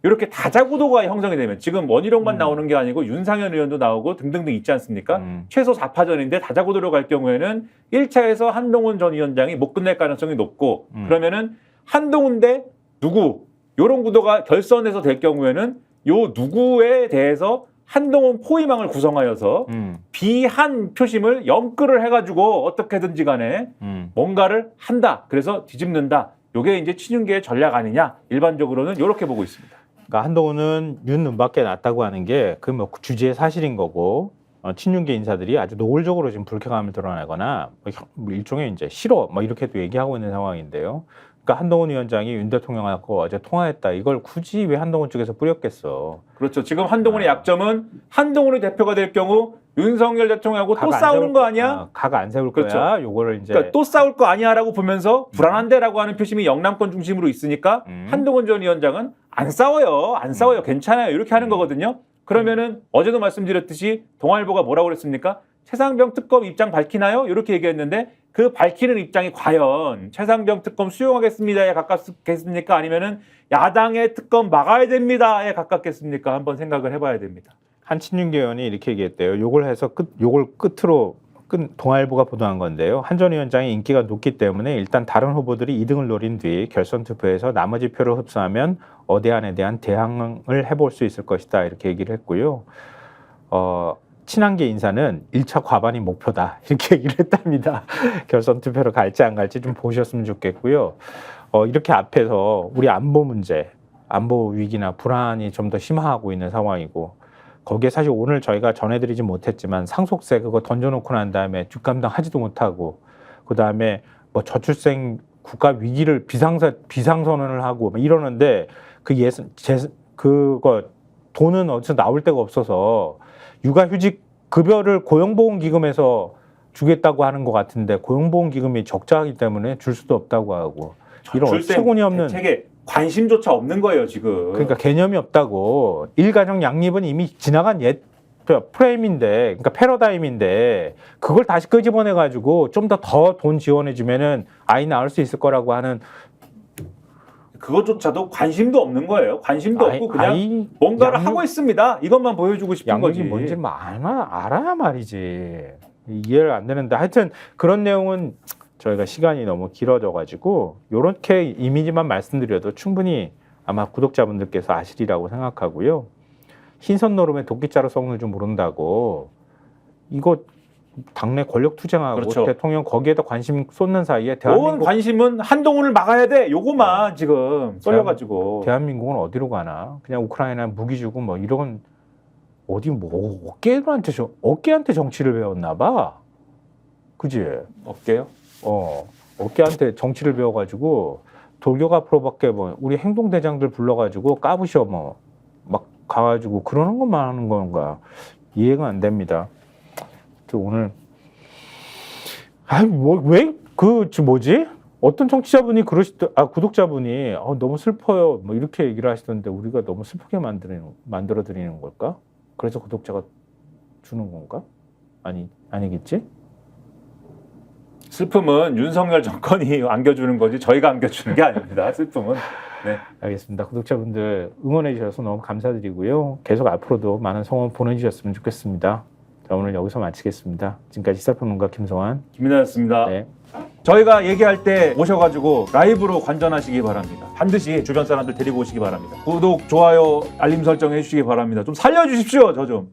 이렇게 다자구도가 형성이 되면 지금 원희룡만 나오는 게 아니고 윤상현 의원도 나오고 등등등 있지 않습니까? 최소 4파전인데 다자구도로 갈 경우에는 1차에서 한동훈 전 위원장이 못 끝낼 가능성이 높고 그러면은 한동훈 대 누구 이런 구도가 결선에서 될 경우에는 요 누구에 대해서 한동훈 포위망을 구성하여서 비한 표심을 영끌을 해가지고 어떻게든지 간에 뭔가를 한다. 그래서 뒤집는다. 요게 이제 친윤계의 전략 아니냐. 일반적으로는 이렇게 보고 있습니다. 그러니까 한동훈은 윤 눈밖에 났다고 하는 게 그 뭐 주지의 사실인 거고 친윤계 인사들이 아주 노골적으로 지금 불쾌감을 드러내거나 뭐 일종의 이제 싫어 뭐 이렇게도 얘기하고 있는 상황인데요. 그러니까 한동훈 위원장이 윤 대통령하고 어제 통화했다. 이걸 굳이 왜 한동훈 쪽에서 뿌렸겠어? 그렇죠. 지금 한동훈의 약점은 한동훈이 대표가 될 경우 윤석열 대통령하고 또 싸우는 거 아니야? 각 안 세울 그렇죠. 거야. 요거를 이제 그러니까 또 싸울 거 아니야라고 보면서 불안한데라고 하는 표심이 영남권 중심으로 있으니까 한동훈 전 위원장은 안 싸워요. 괜찮아요. 이렇게 하는 거거든요. 그러면은 어제도 말씀드렸듯이 동아일보가 뭐라고 그랬습니까? 최상병 특검 입장 밝히나요? 이렇게 얘기했는데 그 밝히는 입장이 과연 최상병 특검 수용하겠습니다에 가깝겠습니까? 아니면은 야당의 특검 막아야 됩니다에 가깝겠습니까? 한번 생각을 해봐야 됩니다. 한 친윤계 의원이 이렇게 얘기했대요. 요걸 해서 요걸 끝으로 동아일보가 보도한 건데요. 한 전 위원장의 인기가 높기 때문에 일단 다른 후보들이 2등을 노린 뒤 결선 투표에서 나머지 표를 흡수하면 어대안에 대한 대항을 해볼 수 있을 것이다 이렇게 얘기를 했고요. 친한계 인사는 1차 과반이 목표다 이렇게 얘기를 했답니다. 결선 투표로 갈지 안 갈지 좀 보셨으면 좋겠고요. 이렇게 앞에서 우리 안보 문제, 안보 위기나 불안이 좀 더 심화하고 있는 상황이고 거기에 사실 오늘 저희가 전해드리지 못했지만 상속세 그거 던져놓고 난 다음에 뒷감당하지도 못하고 그 다음에 뭐 저출생 국가 위기를 비상선언을 하고 막 이러는데 그거 돈은 어디서 나올 데가 없어서 육아휴직 급여를 고용보험기금에서 주겠다고 하는 것 같은데 고용보험기금이 적자이기 때문에 줄 수도 없다고 하고 이런 어처구니 없는 대책에 관심조차 없는 거예요 지금. 그러니까 개념이 없다고. 일가정 양립은 이미 지나간 옛 프레임인데, 그러니까 패러다임인데 그걸 다시 끄집어내 가지고 좀 더 돈 지원해주면은 아이 낳을 수 있을 거라고 하는 그것조차도 관심도 없는 거예요. 관심도 없고 그냥 뭔가를 하고 있습니다. 이것만 보여주고 싶은 거지. 양육이 뭔지 알아야 말이지. 이해를 안 되는데 하여튼 그런 내용은 저희가 시간이 너무 길어져 가지고 이렇게 이미지만 말씀드려도 충분히 아마 구독자분들께서 아시리라고 생각하고요. 흰선 노름에 도끼자루 썩는 줄 모른다고 이거 당내 권력 투쟁하고 그렇죠. 대통령 거기에다 관심 쏟는 사이에 온 관심은 한동훈을 막아야 돼. 요거만 지금 쏠려가지고. 대한민국은 어디로 가나? 그냥 우크라이나 무기 주고 뭐 이런 어디 뭐 어깨한테 정치를 배웠나 봐. 그지? 없게요? 어깨한테 정치를 배워가지고 돌격 앞으로밖에 뭐 우리 행동대장들 불러가지고 까부셔 뭐 막 가가지고 그러는 것만 하는 건가 이해가 안 됩니다. 저 오늘 뭐지? 어떤 청취자분이 구독자분이 너무 슬퍼요 뭐 이렇게 얘기를 하시던데 우리가 너무 슬프게 만들어 드리는 걸까? 그래서 구독자가 주는 건가? 아니겠지? 슬픔은 윤석열 정권이 안겨주는 거지 저희가 안겨주는 게 아닙니다. 슬픔은. 네. 알겠습니다. 구독자분들 응원해 주셔서 너무 감사드리고요. 계속 앞으로도 많은 성원 보내주셨으면 좋겠습니다. 자, 오늘 여기서 마치겠습니다. 지금까지 시사평론가 김성환, 김민아였습니다. 네. 저희가 얘기할 때 오셔가지고 라이브로 관전하시기 바랍니다. 반드시 주변 사람들 데리고 오시기 바랍니다. 구독, 좋아요, 알림 설정 해주시기 바랍니다. 좀 살려주십시오. 저 좀.